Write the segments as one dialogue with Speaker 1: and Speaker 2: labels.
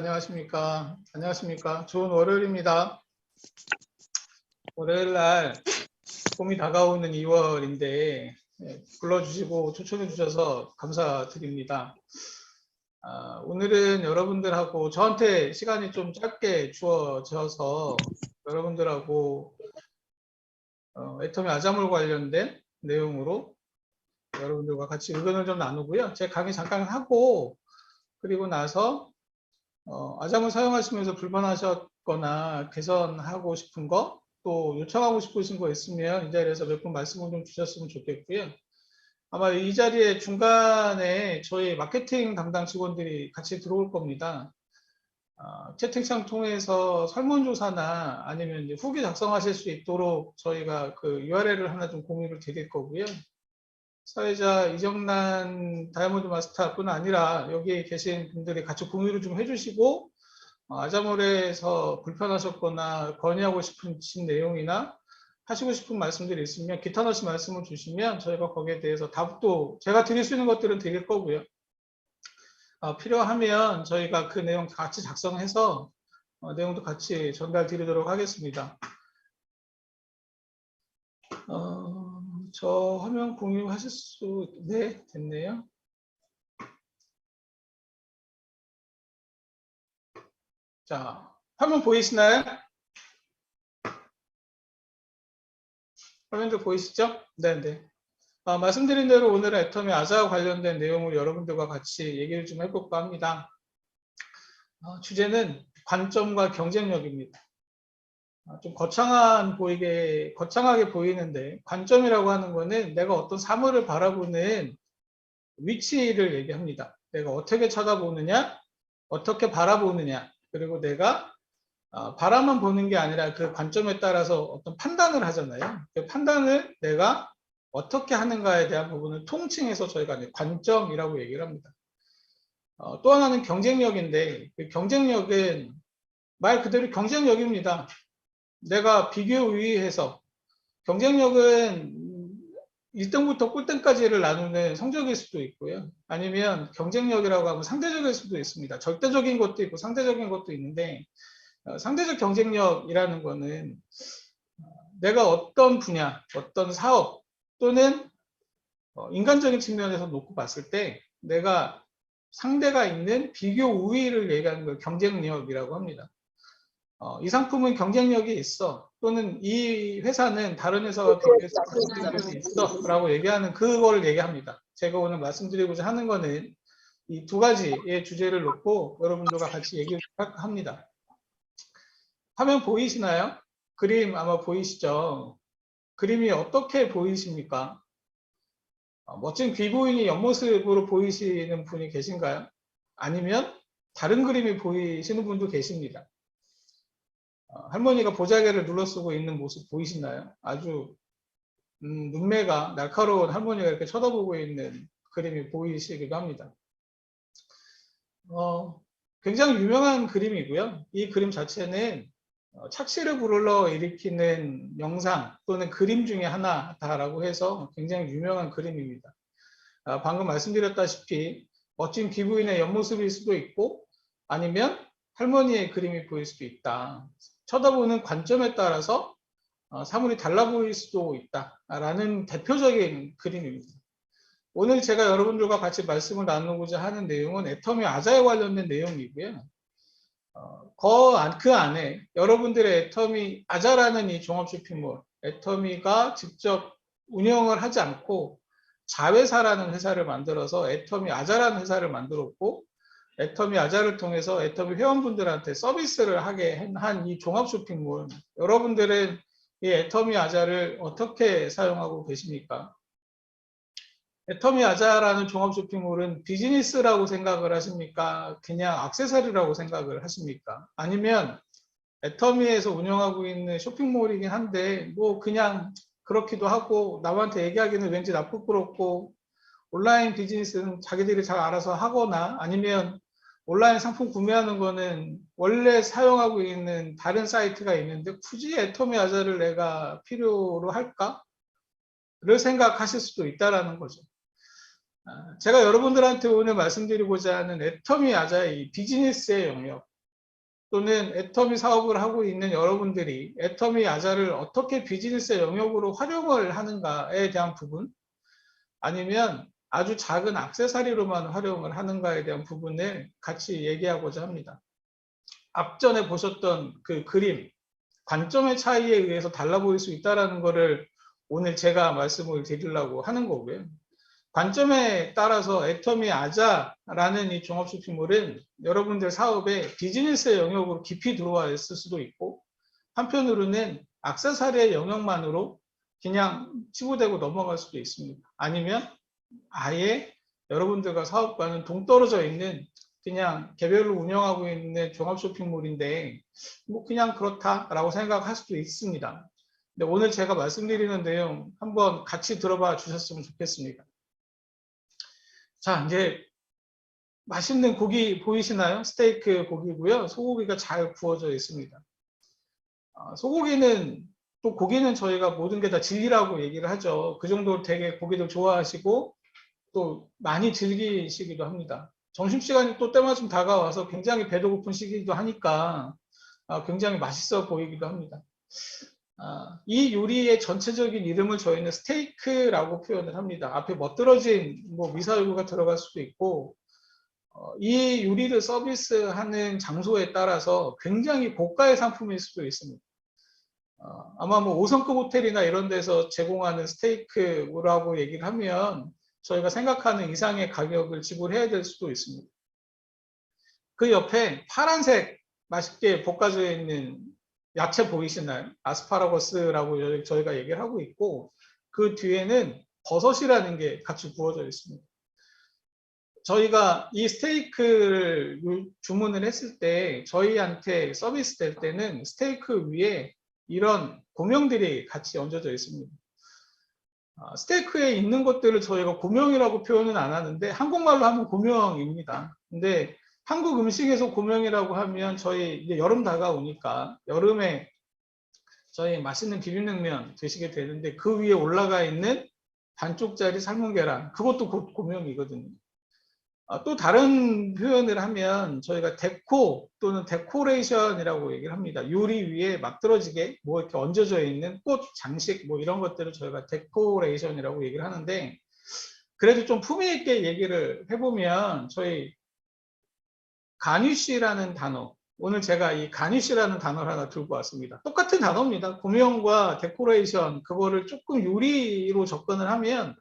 Speaker 1: 안녕하십니까. 좋은 월요일입니다. 월요일 날 봄이 다가오는 2월인데 불러주시고 초청해 주셔서 감사드립니다. 오늘은 여러분들하고 저한테 시간이 좀 짧게 주어져서 여러분들하고 애터미 아자몰 관련된 내용으로 여러분들과 같이 의견을 좀 나누고요. 제 강의 잠깐 하고 그리고 나서 아자몰 사용하시면서 불편하셨거나 개선하고 싶은 거, 또 요청하고 싶으신 거 있으면 이 자리에서 몇 분 말씀을 좀 주셨으면 좋겠고요. 아마 이 자리에 중간에 저희 마케팅 담당 직원들이 같이 들어올 겁니다. 채팅창 통해서 설문조사나 아니면 이제 후기 작성하실 수 있도록 저희가 그 URL을 하나 좀 공유를 드릴 거고요. 사회자 이정란 다이아몬드 마스터뿐 아니라 여기 계신 분들이 같이 공유를 좀 해주시고 아자몰에서 불편하셨거나 건의하고 싶은 내용이나 하시고 싶은 말씀들이 있으면 기타 없이 말씀을 주시면 저희가 거기에 대해서 답도 제가 드릴 수 있는 것들은 드릴 거고요. 필요하면 저희가 그 내용 같이 작성해서 내용도 같이 전달 드리도록 하겠습니다. 저 화면 공유하실 수, 네, 됐네요. 자, 화면 보이시나요? 화면도 보이시죠? 네네. 말씀드린 대로 오늘은 애터미 아자와 관련된 내용을 여러분들과 같이 얘기를 좀 해볼까 합니다. 주제는 관점과 경쟁력입니다. 좀 거창하게 보이는데, 관점이라고 하는 거는 내가 어떤 사물을 바라보는 위치를 얘기합니다. 내가 어떻게 쳐다보느냐, 어떻게 바라보느냐, 그리고 내가 바라만 보는 게 아니라 그 관점에 따라서 어떤 판단을 하잖아요. 그 판단을 내가 어떻게 하는가에 대한 부분을 통칭해서 저희가 관점이라고 얘기를 합니다. 또 하나는 경쟁력인데, 그 경쟁력은 말 그대로 경쟁력입니다. 내가 비교 우위해서 경쟁력은 1등부터 꼴등까지를 나누는 성적일 수도 있고요. 아니면 경쟁력이라고 하면 상대적일 수도 있습니다. 절대적인 것도 있고 상대적인 것도 있는데 상대적 경쟁력이라는 거는 내가 어떤 분야, 어떤 사업 또는 인간적인 측면에서 놓고 봤을 때 내가 상대가 있는 비교 우위를 얘기하는 걸 경쟁력이라고 합니다. 이 상품은 경쟁력이 있어, 또는 이 회사는 다른 회사와 비교해서 경쟁력이 있어 라고 얘기하는 그거를 얘기합니다. 제가 오늘 말씀드리고자 하는 거는 이 두 가지의 주제를 놓고 여러분들과 같이 얘기를 합니다. 화면 보이시나요? 그림 아마 보이시죠? 그림이 어떻게 보이십니까? 멋진 귀부인이 옆모습으로 보이시는 분이 계신가요? 아니면 다른 그림이 보이시는 분도 계십니다. 할머니가 보자기를 눌러쓰고 있는 모습 보이시나요? 아주 눈매가 날카로운 할머니가 이렇게 쳐다보고 있는 그림이 보이시기도 합니다. 굉장히 유명한 그림이고요. 이 그림 자체는 착시를 불러일으키는 영상 또는 그림 중에 하나다라고 해서 굉장히 유명한 그림입니다. 방금 말씀드렸다시피 멋진 귀부인의 옆모습일 수도 있고 아니면 할머니의 그림이 보일 수도 있다. 쳐다보는 관점에 따라서 사물이 달라 보일 수도 있다라는 대표적인 그림입니다. 오늘 제가 여러분들과 같이 말씀을 나누고자 하는 내용은 애터미 아자에 관련된 내용이고요. 그 안에 여러분들의 애터미 아자라는 이 종합쇼핑몰, 애터미가 직접 운영을 하지 않고 자회사라는 회사를 만들어서 애터미 아자라는 회사를 만들었고, 애터미 아자를 통해서 애터미 회원분들한테 서비스를 하게 한 이 종합쇼핑몰, 여러분들은 이 애터미 아자를 어떻게 사용하고 계십니까? 애터미 아자라는 종합쇼핑몰은 비즈니스라고 생각을 하십니까? 그냥 액세서리라고 생각을 하십니까? 아니면 애터미에서 운영하고 있는 쇼핑몰이긴 한데 뭐 그냥 그렇기도 하고 남한테 얘기하기는 왠지 나쁘고 온라인 비즈니스는 자기들이 잘 알아서 하거나 아니면 온라인 상품 구매하는 거는 원래 사용하고 있는 다른 사이트가 있는데 굳이 애터미 아자를 내가 필요로 할까? 를 생각하실 수도 있다라는 거죠. 제가 여러분들한테 오늘 말씀드리고자 하는 애터미 아자의 비즈니스의 영역 또는 애터미 사업을 하고 있는 여러분들이 애터미 아자를 어떻게 비즈니스의 영역으로 활용을 하는가에 대한 부분, 아니면 아주 작은 액세서리로만 활용을 하는가에 대한 부분을 같이 얘기하고자 합니다. 앞전에 보셨던 그 그림, 관점의 차이에 의해서 달라 보일 수 있다는 것을 오늘 제가 말씀을 드리려고 하는 거고요. 관점에 따라서 애터미 아자라는 이 종합 쇼핑몰은 여러분들 사업의 비즈니스의 영역으로 깊이 들어와 있을 수도 있고, 한편으로는 액세서리의 영역만으로 그냥 치부되고 넘어갈 수도 있습니다. 아니면 아예 여러분들과 사업과는 동떨어져 있는 그냥 개별로 운영하고 있는 종합 쇼핑몰인데 뭐 그냥 그렇다라고 생각할 수도 있습니다. 근데 오늘 제가 말씀드리는 내용 한번 같이 들어봐 주셨으면 좋겠습니다. 자, 이제 맛있는 고기 보이시나요? 스테이크 고기고요. 소고기가 잘 구워져 있습니다. 소고기는 또 고기는 저희가 모든 게 다 진리라고 얘기를 하죠. 그 정도로 되게 고기를 좋아하시고 또 많이 즐기시기도 합니다. 점심시간이 또 때마침 다가와서 굉장히 배도 고픈 시기도 하니까 굉장히 맛있어 보이기도 합니다. 이 요리의 전체적인 이름을 저희는 스테이크라고 표현을 합니다. 앞에 멋들어진 뭐 미사일구가 들어갈 수도 있고, 이 요리를 서비스하는 장소에 따라서 굉장히 고가의 상품일 수도 있습니다. 아마 뭐 5성급 호텔이나 이런 데서 제공하는 스테이크라고 얘기를 하면 저희가 생각하는 이상의 가격을 지불해야 될 수도 있습니다. 그 옆에 파란색 맛있게 볶아져 있는 야채 보이시나요? 아스파라거스라고 저희가 얘기를 하고 있고, 그 뒤에는 버섯이라는 게 같이 구워져 있습니다. 저희가 이 스테이크를 주문을 했을 때 저희한테 서비스 될 때는 스테이크 위에 이런 고명들이 같이 얹어져 있습니다. 스테이크에 있는 것들을 저희가 고명이라고 표현은 안 하는데 한국말로 하면 고명입니다. 근데 한국 음식에서 고명이라고 하면 저희 이제 여름 다가오니까 여름에 저희 맛있는 비빔냉면 드시게 되는데 그 위에 올라가 있는 반쪽짜리 삶은 계란, 그것도 곧 고명이거든요. 또 다른 표현을 하면 저희가 데코 또는 데코레이션이라고 얘기를 합니다. 요리 위에 막들어지게 뭐 이렇게 얹어져 있는 꽃, 장식 뭐 이런 것들을 저희가 데코레이션이라고 얘기를 하는데, 그래도 좀 품위 있게 얘기를 해보면 저희 가니쉬라는 단어, 오늘 제가 이 가니쉬라는 단어를 하나 들고 왔습니다. 똑같은 단어입니다. 고명과 데코레이션, 그거를 조금 요리로 접근을 하면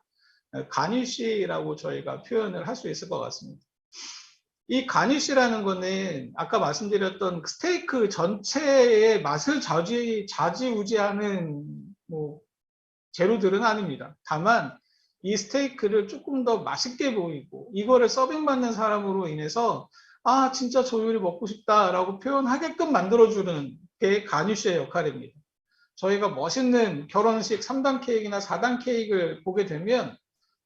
Speaker 1: 가니쉬라고 저희가 표현을 할 수 있을 것 같습니다. 이 가니쉬라는 거는 아까 말씀드렸던 스테이크 전체의 맛을 좌지우지하는 뭐 재료들은 아닙니다. 다만 이 스테이크를 조금 더 맛있게 보이고 이거를 서빙받는 사람으로 인해서 아 진짜 저 요리 먹고 싶다라고 표현하게끔 만들어주는 게 가니쉬의 역할입니다. 저희가 멋있는 결혼식 3단 케이크나 4단 케이크를 보게 되면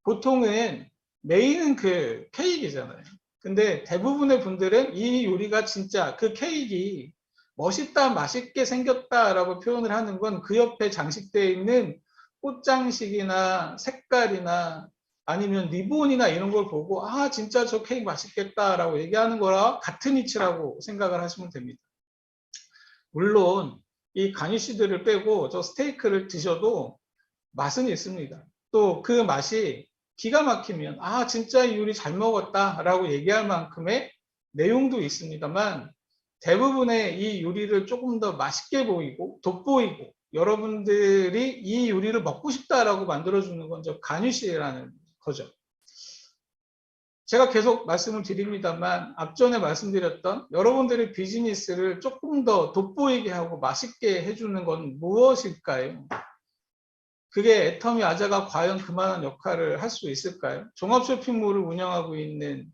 Speaker 1: 보통은 메인은 그 케이크잖아요. 근데 대부분의 분들은 이 요리가 진짜 그 케이크 멋있다, 맛있게 생겼다라고 표현을 하는 건 그 옆에 장식되어 있는 꽃장식이나 색깔이나 아니면 리본이나 이런 걸 보고 아 진짜 저 케이크 맛있겠다라고 얘기하는 거랑 같은 이치라고 생각을 하시면 됩니다. 물론 이 가니쉬들을 빼고 저 스테이크를 드셔도 맛은 있습니다. 또 그 맛이 기가 막히면 아 진짜 이 요리 잘 먹었다 라고 얘기할 만큼의 내용도 있습니다만, 대부분의 이 요리를 조금 더 맛있게 보이고 돋보이고 여러분들이 이 요리를 먹고 싶다라고 만들어주는 건 저 가니쉬라는 거죠. 제가 계속 말씀을 드립니다만 앞전에 말씀드렸던 여러분들의 비즈니스를 조금 더 돋보이게 하고 맛있게 해주는 건 무엇일까요? 그게 애터미 아자가 과연 그만한 역할을 할 수 있을까요? 종합 쇼핑몰을 운영하고 있는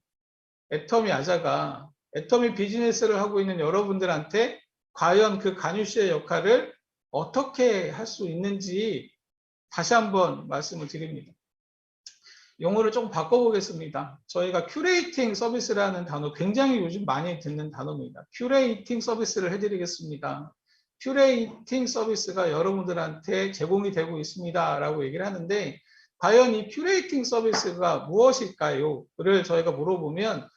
Speaker 1: 애터미 아자가 애터미 비즈니스를 하고 있는 여러분들한테 과연 그 가니쉬의 역할을 어떻게 할 수 있는지 다시 한번 말씀을 드립니다. 용어를 조금 바꿔보겠습니다. 저희가 큐레이팅 서비스라는 단어 굉장히 요즘 많이 듣는 단어입니다. 큐레이팅 서비스를 해드리겠습니다. 큐레이팅 서비스가 여러분들한테 제공이 되고 있습니다 라고 얘기를 하는데, 과연 이 큐레이팅 서비스가 무엇일까요?를 저희가 물어보면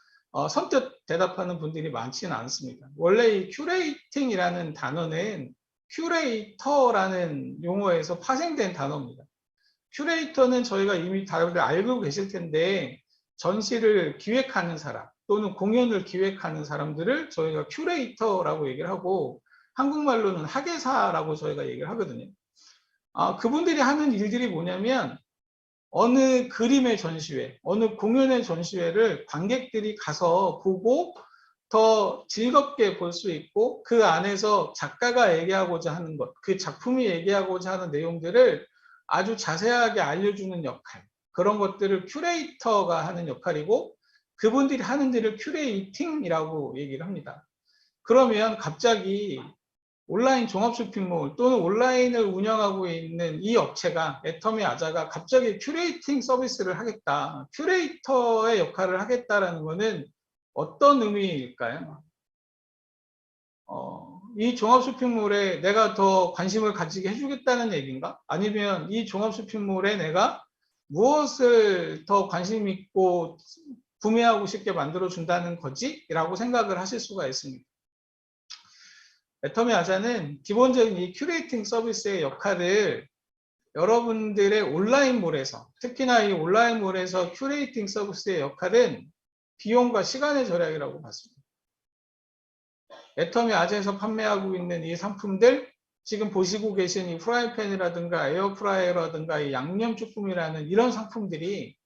Speaker 1: 선뜻 대답하는 분들이 많지는 않습니다. 원래 이 큐레이팅이라는 단어는 큐레이터라는 용어에서 파생된 단어입니다. 큐레이터는 저희가 이미 다들 알고 계실 텐데 전시를 기획하는 사람 또는 공연을 기획하는 사람들을 저희가 큐레이터라고 얘기를 하고 한국말로는 학예사라고 저희가 얘기를 하거든요. 그분들이 하는 일들이 뭐냐면 어느 그림의 전시회, 어느 공연의 전시회를 관객들이 가서 보고 더 즐겁게 볼 수 있고 그 안에서 작가가 얘기하고자 하는 것, 그 작품이 얘기하고자 하는 내용들을 아주 자세하게 알려주는 역할, 그런 것들을 큐레이터가 하는 역할이고 그분들이 하는 일을 큐레이팅이라고 얘기를 합니다. 그러면 갑자기 온라인 종합쇼핑몰 또는 온라인을 운영하고 있는 이 업체가 애터미 아자가 갑자기 큐레이팅 서비스를 하겠다, 큐레이터의 역할을 하겠다라는 것은 어떤 의미일까요? 이 종합쇼핑몰에 내가 더 관심을 가지게 해주겠다는 얘기인가? 아니면 이 종합쇼핑몰에 내가 무엇을 더 관심 있고 구매하고 싶게 만들어준다는 거지? 라고 생각을 하실 수가 있습니다. 애터미 아자는 기본적인 이 큐레이팅 서비스의 역할을 여러분들의 온라인몰에서, 특히나 이 온라인몰에서 큐레이팅 서비스의 역할은 비용과 시간의 절약이라고 봤습니다. 애터미 아자에서 판매하고 있는 이 상품들, 지금 보시고 계신 이 프라이팬이라든가 에어프라이어라든가 이 양념쭈꾸미라는 이런 상품들이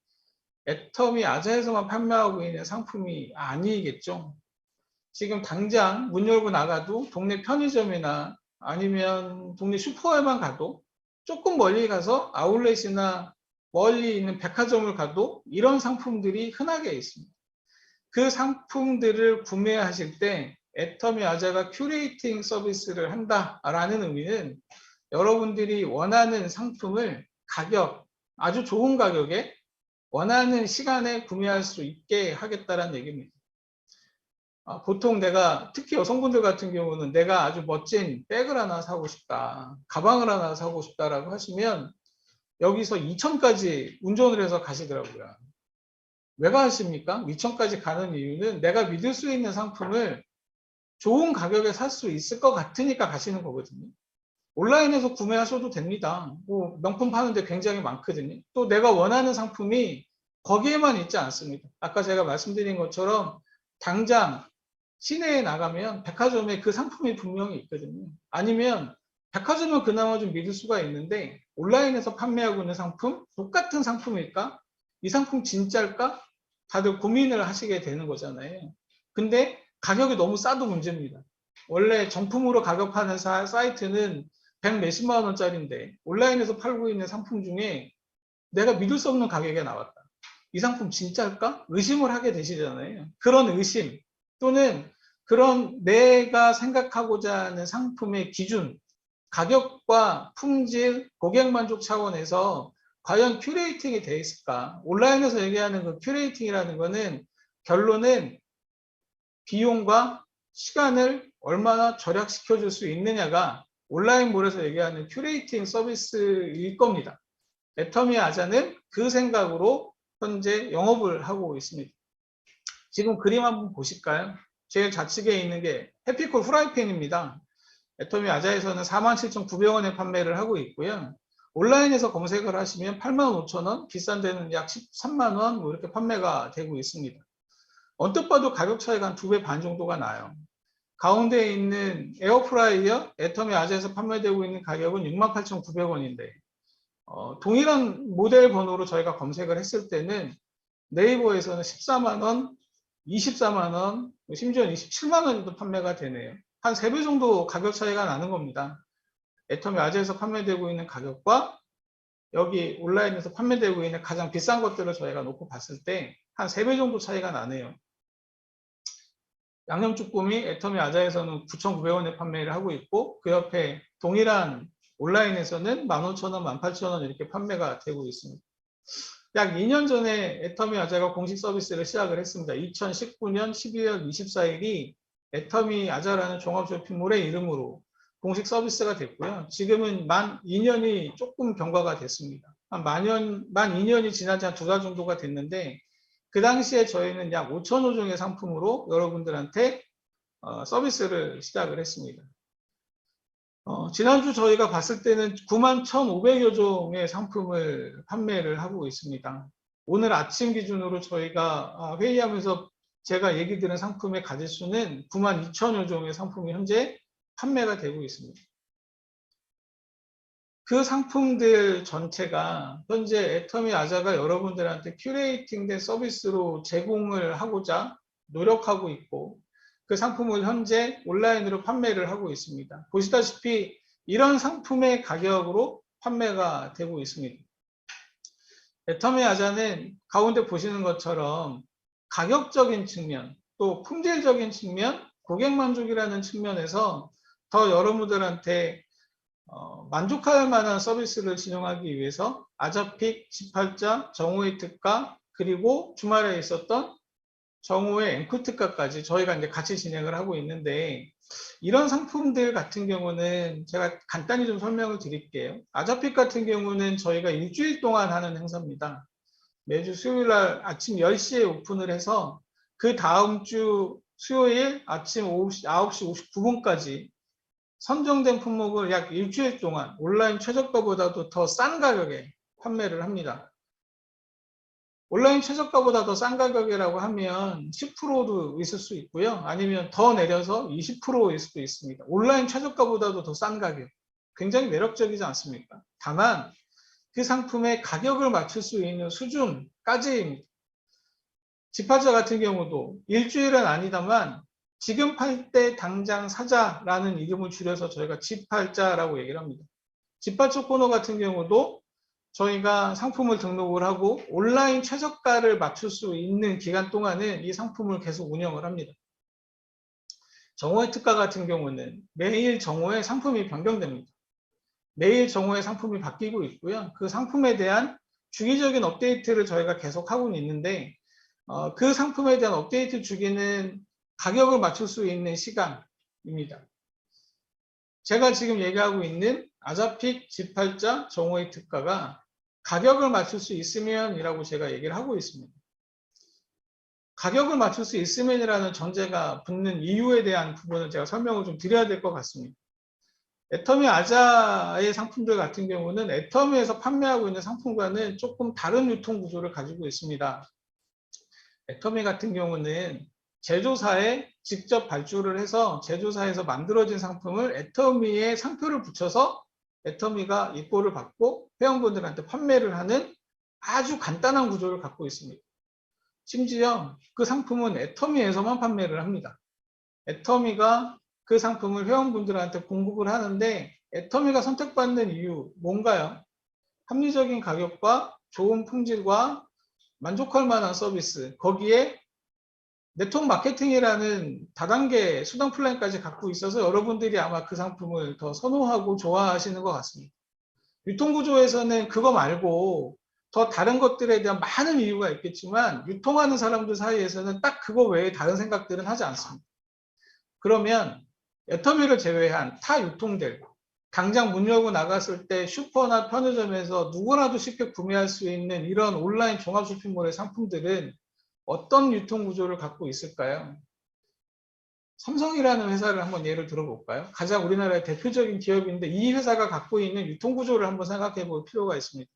Speaker 1: 애터미 아자에서만 판매하고 있는 상품이 아니겠죠. 지금 당장 문 열고 나가도 동네 편의점이나 아니면 동네 슈퍼에만 가도 조금 멀리 가서 아울렛이나 멀리 있는 백화점을 가도 이런 상품들이 흔하게 있습니다. 그 상품들을 구매하실 때 애터미 아자가 큐레이팅 서비스를 한다라는 의미는 여러분들이 원하는 상품을 아주 좋은 가격에 원하는 시간에 구매할 수 있게 하겠다는 얘기입니다. 보통 특히 여성분들 같은 경우는 내가 아주 멋진 백을 하나 사고 싶다, 가방을 하나 사고 싶다라고 하시면 여기서 2천까지 운전을 해서 가시더라고요. 왜 가십니까? 2천까지 가는 이유는 내가 믿을 수 있는 상품을 좋은 가격에 살 수 있을 것 같으니까 가시는 거거든요. 온라인에서 구매하셔도 됩니다. 명품 파는데 굉장히 많거든요. 또 내가 원하는 상품이 거기에만 있지 않습니다. 아까 제가 말씀드린 것처럼 당장 시내에 나가면 백화점에 그 상품이 분명히 있거든요. 아니면 백화점은 그나마 좀 믿을 수가 있는데 온라인에서 판매하고 있는 상품, 똑같은 상품일까? 이 상품 진짜일까? 다들 고민을 하시게 되는 거잖아요. 근데 가격이 너무 싸도 문제입니다. 원래 정품으로 가격하는 사이트는 100 몇십만 원짜리인데 온라인에서 팔고 있는 상품 중에 내가 믿을 수 없는 가격에 나왔다. 이 상품 진짜일까? 의심을 하게 되시잖아요. 그런 의심 또는 그런 내가 생각하고자 하는 상품의 기준, 가격과 품질, 고객 만족 차원에서 과연 큐레이팅이 되어 있을까? 온라인에서 얘기하는 그 큐레이팅이라는 거는 결론은 비용과 시간을 얼마나 절약시켜 줄 수 있느냐가 온라인몰에서 얘기하는 큐레이팅 서비스일 겁니다. 애터미 아자는 그 생각으로 현재 영업을 하고 있습니다. 지금 그림 한번 보실까요? 제일 좌측에 있는 게 해피콜 프라이팬입니다. 애터미 아자에서는 47,900원에 판매를 하고 있고요. 온라인에서 검색을 하시면 85,000원, 비싼 데는 약 13만원 뭐 이렇게 판매가 되고 있습니다. 언뜻 봐도 가격 차이가 한 2배 반 정도가 나요. 가운데에 있는 에어프라이어 애터미 아자에서 판매되고 있는 가격은 68,900원인데 동일한 모델 번호로 저희가 검색을 했을 때는 네이버에서는 14만원, 24만원, 심지어는 27만원에도 판매가 되네요. 한 3배 정도 가격 차이가 나는 겁니다. 애터미 아자에서 판매되고 있는 가격과 여기 온라인에서 판매되고 있는 가장 비싼 것들을 저희가 놓고 봤을 때 한 3배 정도 차이가 나네요. 양념쭈꾸미 애터미 아자에서는 9,900원에 판매를 하고 있고 그 옆에 동일한 온라인에서는 15,000원, 18,000원 이렇게 판매가 되고 있습니다. 약 2년 전에 애터미 아자가 공식 서비스를 시작을 했습니다. 2019년 12월 24일이 애터미 아자라는 종합쇼핑몰의 이름으로 공식 서비스가 됐고요. 지금은 만 2년이 조금 경과가 됐습니다. 한 만 2년이 지나지 한 2달 정도가 됐는데 그 당시에 저희는 약 5,000호 종의 상품으로 여러분들한테 서비스를 시작을 했습니다. 지난주 저희가 봤을 때는 91,500여 종의 상품을 판매를 하고 있습니다. 오늘 아침 기준으로 저희가 회의하면서 제가 얘기 드린 상품의 가짓수는 92,000여 종의 상품이 현재 판매가 되고 있습니다. 그 상품들 전체가 현재 애터미 아자가 여러분들한테 큐레이팅된 서비스로 제공을 하고자 노력하고 있고 그 상품을 현재 온라인으로 판매를 하고 있습니다. 보시다시피 이런 상품의 가격으로 판매가 되고 있습니다. 애터미 아자는 가운데 보시는 것처럼 가격적인 측면, 또 품질적인 측면, 고객 만족이라는 측면에서 더 여러분들한테 만족할 만한 서비스를 진행하기 위해서 아자픽, 18자, 정오의 특가, 그리고 주말에 있었던 정오의 앵콜 특가까지 저희가 이제 같이 진행을 하고 있는데 이런 상품들 같은 경우는 제가 간단히 좀 설명을 드릴게요. 아자픽 같은 경우는 저희가 일주일 동안 하는 행사입니다. 매주 수요일 날 아침 10시에 오픈을 해서 그 다음 주 수요일 아침 9시 59분까지 선정된 품목을 약 일주일 동안 온라인 최저가보다도 더 싼 가격에 판매를 합니다. 온라인 최저가보다 더 싼 가격이라고 하면 10%도 있을 수 있고요. 아니면 더 내려서 20%일 수도 있습니다. 온라인 최저가보다도 더 싼 가격. 굉장히 매력적이지 않습니까? 다만 그 상품의 가격을 맞출 수 있는 수준까지입니다. 집합자 같은 경우도 일주일은 아니다만 지금 팔 때 당장 사자라는 이름을 줄여서 저희가 집팔자라고 얘기를 합니다. 집합자 코너 같은 경우도 저희가 상품을 등록을 하고 온라인 최저가를 맞출 수 있는 기간 동안은 이 상품을 계속 운영을 합니다. 정오의 특가 같은 경우는 매일 정오에 상품이 변경됩니다. 매일 정오에 상품이 바뀌고 있고요. 그 상품에 대한 주기적인 업데이트를 저희가 계속 하고 있는데 그 상품에 대한 업데이트 주기는 가격을 맞출 수 있는 시간입니다. 제가 지금 얘기하고 있는 아자픽, 집팔자, 정오의 특가가 가격을 맞출 수 있으면 이라고 제가 얘기를 하고 있습니다. 가격을 맞출 수 있으면 이라는 전제가 붙는 이유에 대한 부분을 제가 설명을 좀 드려야 될 것 같습니다. 애터미 아자의 상품들 같은 경우는 애터미에서 판매하고 있는 상품과는 조금 다른 유통 구조를 가지고 있습니다. 애터미 같은 경우는 제조사에 직접 발주를 해서 제조사에서 만들어진 상품을 애터미에 상표를 붙여서 애터미가 입고를 받고 회원분들한테 판매를 하는 아주 간단한 구조를 갖고 있습니다. 심지어 그 상품은 애터미에서만 판매를 합니다. 애터미가 그 상품을 회원분들한테 공급을 하는데 애터미가 선택받는 이유 뭔가요? 합리적인 가격과 좋은 품질과 만족할 만한 서비스, 거기에 네트워크 마케팅이라는 다단계 수당 플랜까지 갖고 있어서 여러분들이 아마 그 상품을 더 선호하고 좋아하시는 것 같습니다. 유통구조에서는 그거 말고 더 다른 것들에 대한 많은 이유가 있겠지만 유통하는 사람들 사이에서는 딱 그거 외에 다른 생각들은 하지 않습니다. 그러면 애터미를 제외한 타 유통들, 당장 문 열고 나갔을 때 슈퍼나 편의점에서 누구나도 쉽게 구매할 수 있는 이런 온라인 종합쇼핑몰의 상품들은 어떤 유통구조를 갖고 있을까요? 삼성이라는 회사를 한번 예를 들어볼까요? 가장 우리나라의 대표적인 기업인데 이 회사가 갖고 있는 유통구조를 한번 생각해 볼 필요가 있습니다.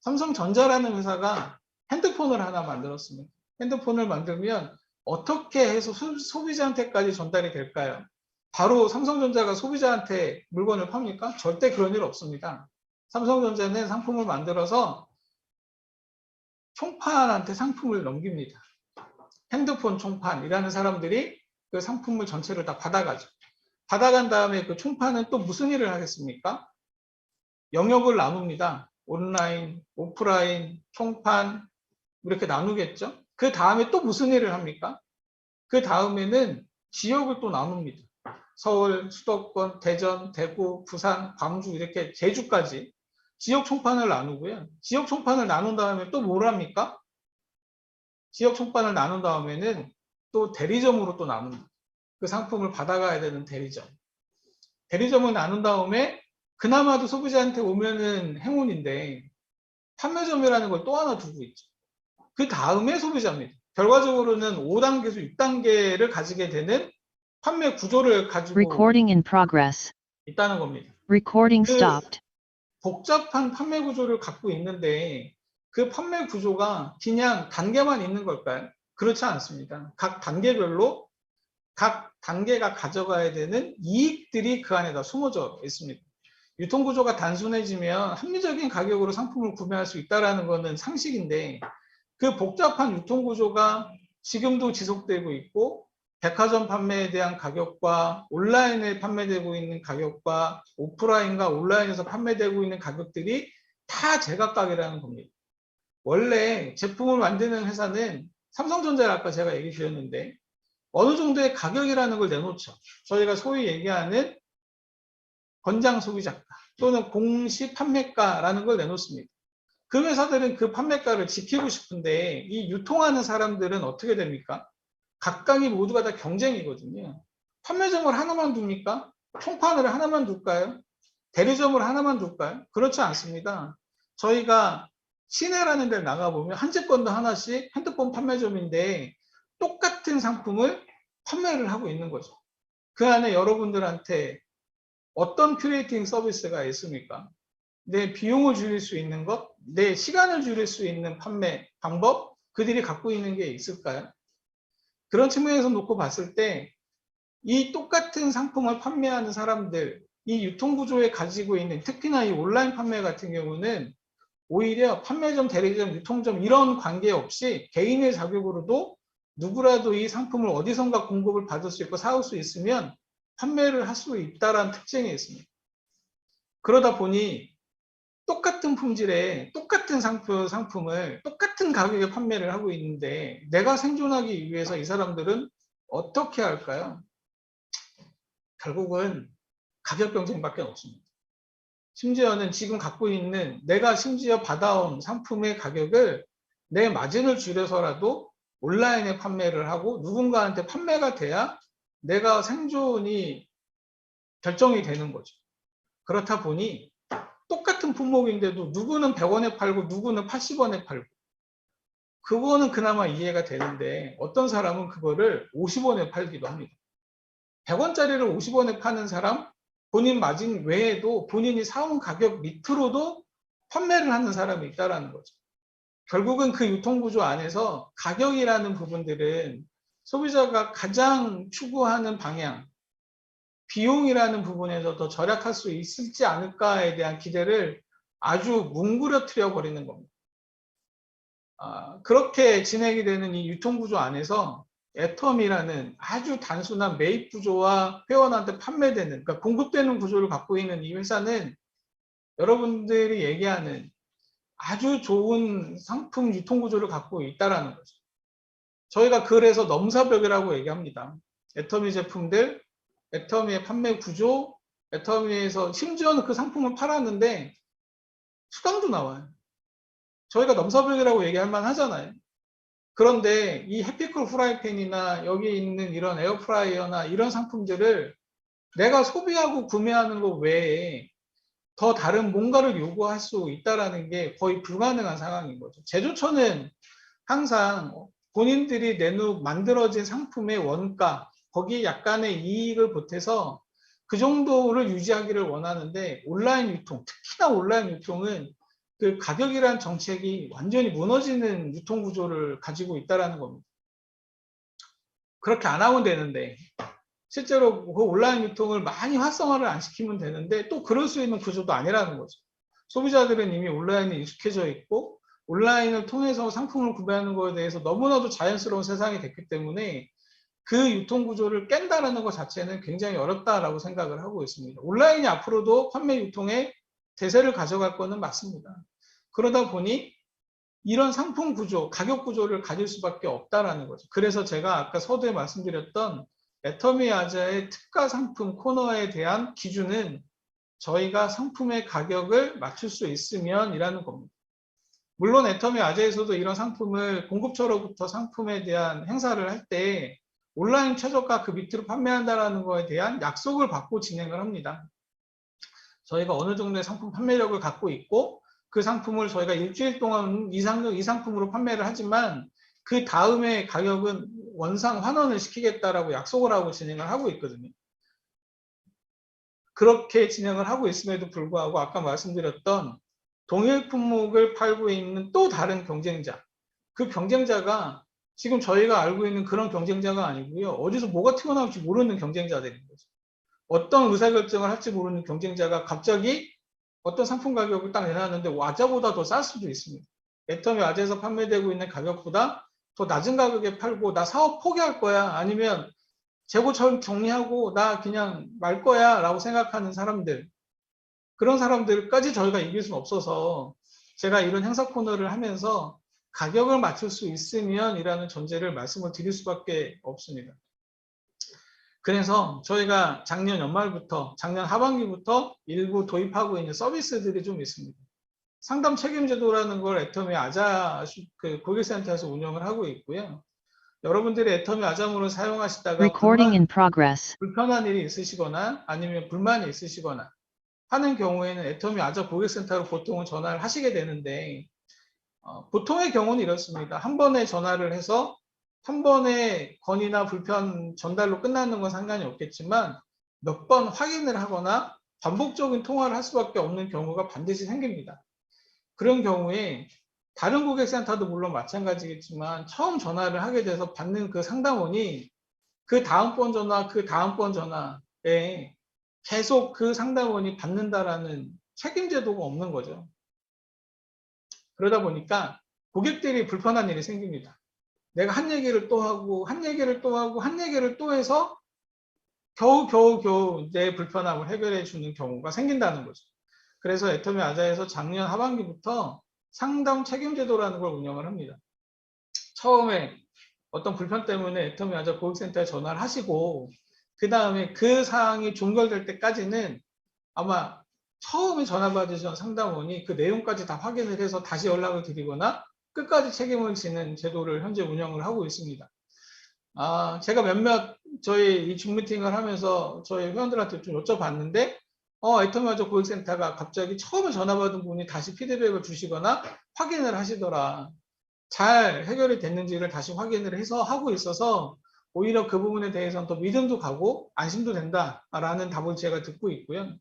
Speaker 1: 삼성전자라는 회사가 핸드폰을 하나 만들었습니다. 핸드폰을 만들면 어떻게 해서 소비자한테까지 전달이 될까요? 바로 삼성전자가 소비자한테 물건을 팝니까? 절대 그런 일 없습니다. 삼성전자는 상품을 만들어서 총판한테 상품을 넘깁니다. 핸드폰 총판 일하는 사람들이 그 상품을 전체를 다 받아가죠. 받아간 다음에 그 총판은 또 무슨 일을 하겠습니까? 영역을 나눕니다. 온라인, 오프라인, 총판 이렇게 나누겠죠. 그 다음에 또 무슨 일을 합니까? 그 다음에는 지역을 또 나눕니다. 서울, 수도권, 대전, 대구, 부산, 광주 이렇게 제주까지 지역 총판을 나누고요. 지역 총판을 나눈 다음에 또 뭘 합니까? 지역 총판을 나눈 다음에는 또 대리점으로 또 나눕니다. 그 상품을 받아가야 되는 대리점. 대리점을 나눈 다음에 그나마도 소비자한테 오면은 행운인데 판매점이라는 걸 또 하나 두고 있죠. 그 다음에 소비자입니다. 결과적으로는 5단계에서 6단계를 가지게 되는 판매 구조를 가지고
Speaker 2: Recording in progress.
Speaker 1: 있다는 겁니다.
Speaker 2: Recording
Speaker 1: 그
Speaker 2: stopped.
Speaker 1: 복잡한 판매 구조를 갖고 있는데 그 판매 구조가 그냥 단계만 있는 걸까요? 그렇지 않습니다. 각 단계별로 각 단계가 가져가야 되는 이익들이 그 안에다 숨어져 있습니다. 유통구조가 단순해지면 합리적인 가격으로 상품을 구매할 수 있다는 것은 상식인데 그 복잡한 유통구조가 지금도 지속되고 있고 백화점 판매에 대한 가격과 온라인에 판매되고 있는 가격과 오프라인과 온라인에서 판매되고 있는 가격들이 다 제각각이라는 겁니다. 원래 제품을 만드는 회사는 삼성전자를 아까 제가 얘기 드렸는데 어느 정도의 가격이라는 걸 내놓죠. 저희가 소위 얘기하는 권장 소비자가 또는 공시 판매가라는 걸 내놓습니다. 그 회사들은 그 판매가를 지키고 싶은데 이 유통하는 사람들은 어떻게 됩니까? 각각이 모두가 다 경쟁이거든요. 판매점을 하나만 둡니까? 총판을 하나만 둘까요? 대리점을 하나만 둘까요? 그렇지 않습니다. 저희가 시내라는 데를 나가보면 한 채권도 하나씩 핸드폰 판매점인데 똑같은 상품을 판매를 하고 있는 거죠. 그 안에 여러분들한테 어떤 큐레이팅 서비스가 있습니까? 내 비용을 줄일 수 있는 것, 내 시간을 줄일 수 있는 판매 방법, 그들이 갖고 있는 게 있을까요? 그런 측면에서 놓고 봤을 때 이 똑같은 상품을 판매하는 사람들, 이 유통구조에 가지고 있는 특히나 이 온라인 판매 같은 경우는 오히려 판매점, 대리점, 유통점 이런 관계없이 개인의 자격으로도 누구라도 이 상품을 어디선가 공급을 받을 수 있고 사올 수 있으면 판매를 할 수 있다는 특징이 있습니다. 그러다 보니 똑같은 품질의 똑같은 상품을 똑같은 가격에 판매를 하고 있는데 내가 생존하기 위해서 이 사람들은 어떻게 할까요? 결국은 가격 경쟁밖에 없습니다. 심지어는 지금 갖고 있는 내가 심지어 받아온 상품의 가격을 내 마진을 줄여서라도 온라인에 판매를 하고 누군가한테 판매가 돼야 내가 생존이 결정이 되는 거죠. 그렇다 보니 똑같은 품목인데도 누구는 100원에 팔고 누구는 80원에 팔고 그거는 그나마 이해가 되는데 어떤 사람은 그거를 50원에 팔기도 합니다. 100원짜리를 50원에 파는 사람, 본인 마진 외에도 본인이 사온 가격 밑으로도 판매를 하는 사람이 있다는 거죠. 결국은 그 유통구조 안에서 가격이라는 부분들은 소비자가 가장 추구하는 방향, 비용이라는 부분에서 더 절약할 수 있을지 않을까에 대한 기대를 아주 뭉그러뜨려 버리는 겁니다. 그렇게 진행이 되는 이 유통구조 안에서 애텀이라는 아주 단순한 매입 구조와 회원한테 판매되는, 그러니까 공급되는 구조를 갖고 있는 이 회사는 여러분들이 얘기하는 아주 좋은 상품 유통 구조를 갖고 있다는 거죠. 저희가 그래서 넘사벽이라고 얘기합니다. 애터미 제품들, 애터미의 판매 구조, 애터미에서 심지어는 그 상품을 팔았는데 수당도 나와요. 저희가 넘사벽이라고 얘기할 만 하잖아요. 그런데 이 해피쿨 프라이팬이나 여기 있는 이런 에어프라이어나 이런 상품들을 내가 소비하고 구매하는 것 외에 더 다른 뭔가를 요구할 수 있다는 게 거의 불가능한 상황인 거죠. 제조처는 항상 본인들이 만들어진 상품의 원가, 거기에 약간의 이익을 보태서 그 정도를 유지하기를 원하는데 온라인 유통, 특히나 온라인 유통은 그 가격이란 정책이 완전히 무너지는 유통 구조를 가지고 있다는 겁니다. 그렇게 안 하면 되는데 실제로 그 온라인 유통을 많이 활성화를 안 시키면 되는데 또 그럴 수 있는 구조도 아니라는 거죠. 소비자들은 이미 온라인에 익숙해져 있고 온라인을 통해서 상품을 구매하는 것에 대해서 너무나도 자연스러운 세상이 됐기 때문에 그 유통 구조를 깬다는 것 자체는 굉장히 어렵다라고 생각을 하고 있습니다. 온라인이 앞으로도 판매 유통에 대세를 가져갈 거는 맞습니다. 그러다 보니 이런 상품 구조, 가격 구조를 가질 수밖에 없다라는 거죠. 그래서 제가 아까 서두에 말씀드렸던 애터미 아자의 특가 상품 코너에 대한 기준은 저희가 상품의 가격을 맞출 수 있으면 이라는 겁니다. 물론 애터미 아자에서도 이런 상품을 공급처로부터 상품에 대한 행사를 할 때 온라인 최저가 그 밑으로 판매한다는 것에 대한 약속을 받고 진행을 합니다. 저희가 어느 정도의 상품 판매력을 갖고 있고 그 상품을 저희가 일주일 동안 이 상품으로 판매를 하지만 그 다음에 가격은 원상 환원을 시키겠다라고 약속을 하고 진행을 하고 있거든요. 그렇게 진행을 하고 있음에도 불구하고 아까 말씀드렸던 동일 품목을 팔고 있는 또 다른 경쟁자, 그 경쟁자가 지금 저희가 알고 있는 그런 경쟁자가 아니고요. 어디서 뭐가 튀어나올지 모르는 경쟁자들인 거죠. 어떤 의사결정을 할지 모르는 경쟁자가 갑자기 어떤 상품 가격을 딱 내놨는데 와자보다 더 쌀 수도 있습니다. 애터미 와자에서 판매되고 있는 가격보다 더 낮은 가격에 팔고 나 사업 포기할 거야, 아니면 재고 정리하고 나 그냥 말 거야 라고 생각하는 사람들, 그런 사람들까지 저희가 이길 수는 없어서 제가 이런 행사 코너를 하면서 가격을 맞출 수 있으면 이라는 전제를 말씀을 드릴 수밖에 없습니다. 그래서 저희가 작년 연말부터, 작년 하반기부터 일부 도입하고 있는 서비스들이 좀 있습니다. 상담 책임제도라는 걸 애터미 아자 고객센터에서 운영을 하고 있고요. 여러분들이 애터미 아자몰을 사용하시다가 불편한 일이 있으시거나 아니면 불만이 있으시거나 하는 경우에는 애터미 아자 고객센터로 보통은 전화를 하시게 되는데, 보통의 경우는 이렇습니다. 한 번에 전화를 해서 한 번의 건의나 불편 전달로 끝나는 건 상관이 없겠지만 몇 번 확인을 하거나 반복적인 통화를 할 수밖에 없는 경우가 반드시 생깁니다. 그런 경우에 다른 고객센터도 물론 마찬가지겠지만 처음 전화를 하게 돼서 받는 그 상담원이 그 다음번 전화, 그 다음번 전화에 계속 그 상담원이 받는다라는 책임제도가 없는 거죠. 그러다 보니까 고객들이 불편한 일이 생깁니다. 내가 한 얘기를 또 하고 한 얘기를 또 하고 한 얘기를 또 해서 겨우 내 불편함을 해결해 주는 경우가 생긴다는 거죠. 그래서 애터미 아자에서 작년 하반기부터 상담 책임제도라는 걸 운영을 합니다. 처음에 어떤 불편 때문에 애터미 아자 고객센터에 전화를 하시고 그 다음에 그 사항이 종결될 때까지는 아마 처음에 전화 받으신 상담원이 그 내용까지 다 확인을 해서 다시 연락을 드리거나 끝까지 책임을 지는 제도를 현재 운영을 하고 있습니다. 제가 몇몇 저희 이 줌 미팅을 하면서 저희 회원들한테 좀 여쭤봤는데, 애터미 아자 고객센터가 갑자기 처음에 전화 받은 분이 다시 피드백을 주시거나 확인을 하시더라. 잘 해결이 됐는지를 다시 확인을 해서 하고 있어서 오히려 그 부분에 대해서는 더 믿음도 가고 안심도 된다라는 답을 제가 듣고 있고요.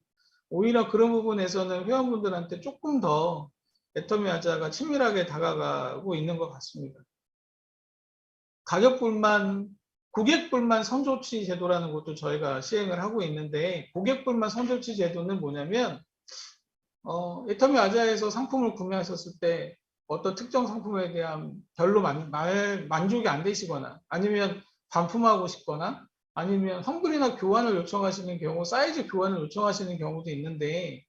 Speaker 1: 오히려 그런 부분에서는 회원분들한테 조금 더 애터미 아자가 친밀하게 다가가고 있는 것 같습니다. 고객불만 선조치 제도라는 것도 저희가 시행을 하고 있는데, 고객불만 선조치 제도는 뭐냐면 애터미 아자에서 상품을 구매하셨을 때 어떤 특정 상품에 대한 별로 만족이 안 되시거나 아니면 반품하고 싶거나 아니면 환불이나 교환을 요청하시는 경우, 사이즈 교환을 요청하시는 경우도 있는데,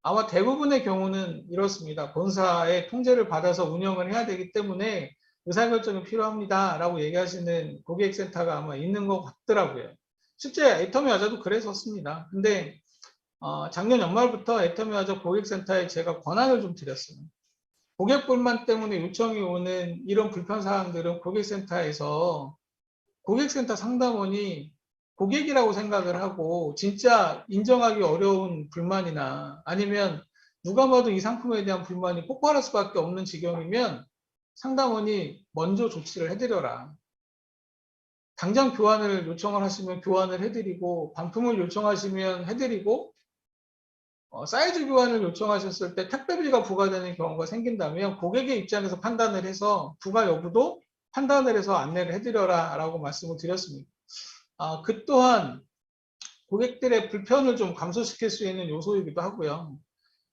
Speaker 1: 아마 대부분의 경우는 이렇습니다. 본사의 통제를 받아서 운영을 해야 되기 때문에 의사결정이 필요합니다 라고 얘기하시는 고객센터가 아마 있는 것 같더라고요. 실제 애터미 아자도 그랬었습니다. 근데 작년 연말부터 애터미 아자 고객센터에 제가 권한을 좀 드렸어요. 고객불만 때문에 요청이 오는 이런 불편사항들은 고객센터에서 고객센터 상담원이 고객이라고 생각을 하고 진짜 인정하기 어려운 불만이나 아니면 누가 봐도 이 상품에 대한 불만이 폭발할 수밖에 없는 지경이면 상담원이 먼저 조치를 해드려라. 당장 교환을 요청을 하시면 교환을 해드리고, 반품을 요청하시면 해드리고, 사이즈 교환을 요청하셨을 때 택배비가 부과되는 경우가 생긴다면 고객의 입장에서 판단을 해서 부과 여부도 판단을 해서 안내를 해드려라 라고 말씀을 드렸습니다. 그 또한 고객들의 불편을 좀 감소시킬 수 있는 요소이기도 하고요.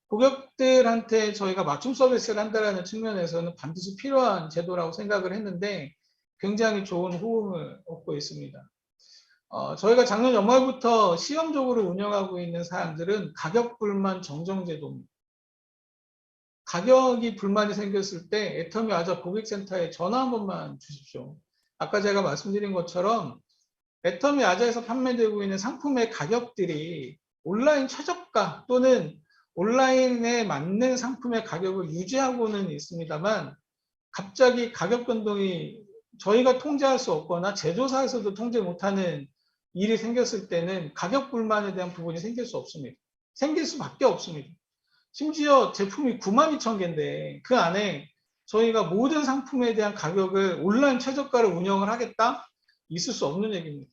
Speaker 1: 고객들한테 저희가 맞춤 서비스를 한다는 측면에서는 반드시 필요한 제도라고 생각을 했는데 굉장히 좋은 호응을 얻고 있습니다. 저희가 작년 연말부터 시험적으로 운영하고 있는 사항들은 가격불만 정정제도입니다. 가격이 불만이 생겼을 때 애터미 아자 고객센터에 전화 한 번만 주십시오. 아까 제가 말씀드린 것처럼 애터미 아자에서 판매되고 있는 상품의 가격들이 온라인 최저가 또는 온라인에 맞는 상품의 가격을 유지하고는 있습니다만, 갑자기 가격 변동이 저희가 통제할 수 없거나 제조사에서도 통제 못하는 일이 생겼을 때는 가격 불만에 대한 부분이 생길 수 없습니다. 생길 수밖에 없습니다. 심지어 제품이 92,000개인데 그 안에 저희가 모든 상품에 대한 가격을 온라인 최저가를 운영을 하겠다? 있을 수 없는 얘기입니다.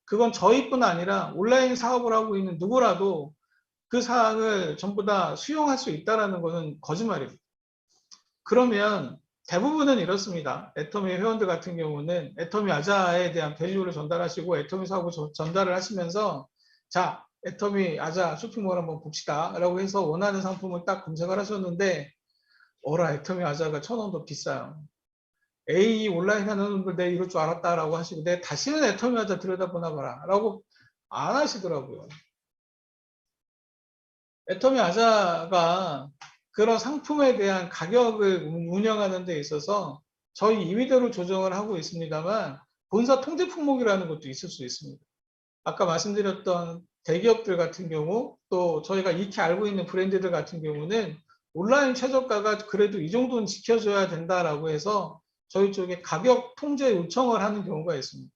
Speaker 1: 그건 저희뿐 아니라 온라인 사업을 하고 있는 누구라도 그 사항을 전부 다 수용할 수 있다는 것은 거짓말입니다. 그러면 대부분은 이렇습니다. 애터미 회원들 같은 경우는 애터미 아자에 대한 밸류를 전달하시고 애터미 사업을 전달을 하시면서 자, 애터미 아자 쇼핑몰 한번 봅시다 라고 해서 원하는 상품을 딱 검색을 하셨는데 어라 애터미 아자가 1,000원 더 비싸요. A 온라인 하는 분들 내가 이럴 줄 알았다 라고 하시고 내 다시는 애터미 아자 들여다보나 봐라 라고 안 하시더라고요. 애터미 아자가 그런 상품에 대한 가격을 운영하는 데 있어서 저희 임의대로 조정을 하고 있습니다만 본사 통제 품목이라는 것도 있을 수 있습니다. 아까 말씀드렸던 대기업들 같은 경우 또 저희가 익히 알고 있는 브랜드들 같은 경우는 온라인 최저가가 그래도 이 정도는 지켜줘야 된다라고 해서 저희 쪽에 가격 통제 요청을 하는 경우가 있습니다.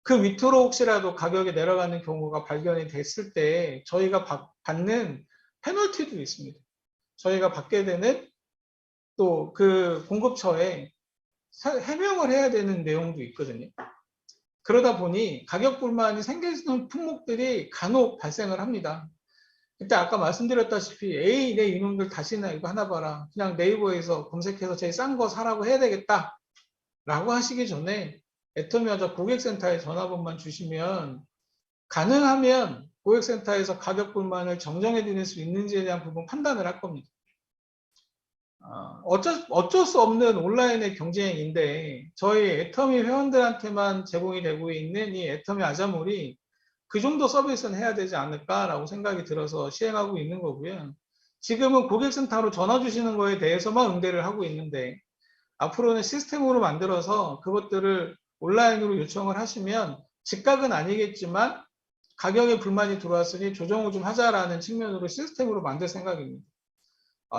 Speaker 1: 그 밑으로 혹시라도 가격이 내려가는 경우가 발견이 됐을 때 저희가 받는 페널티도 있습니다. 저희가 받게 되는 또 그 공급처에 해명을 해야 되는 내용도 있거든요. 그러다 보니 가격 불만이 생기는 품목들이 간혹 발생을 합니다. 그때 아까 말씀드렸다시피 에이 내 이놈들 다시는 이거 하나 봐라. 그냥 네이버에서 검색해서 제일 싼 거 사라고 해야 되겠다. 라고 하시기 전에 애터미아자 고객센터에 전화번호만 주시면 가능하면 고객센터에서 가격 불만을 정정해 드릴 수 있는지에 대한 부분 판단을 할 겁니다. 어쩔 수 없는 온라인의 경쟁인데 저희 애터미 회원들한테만 제공이 되고 있는 이 애터미 아자몰이 그 정도 서비스는 해야 되지 않을까라고 생각이 들어서 시행하고 있는 거고요. 지금은 고객센터로 전화 주시는 거에 대해서만 응대를 하고 있는데 앞으로는 시스템으로 만들어서 그것들을 온라인으로 요청을 하시면 즉각은 아니겠지만 가격에 불만이 들어왔으니 조정을 좀 하자라는 측면으로 시스템으로 만들 생각입니다.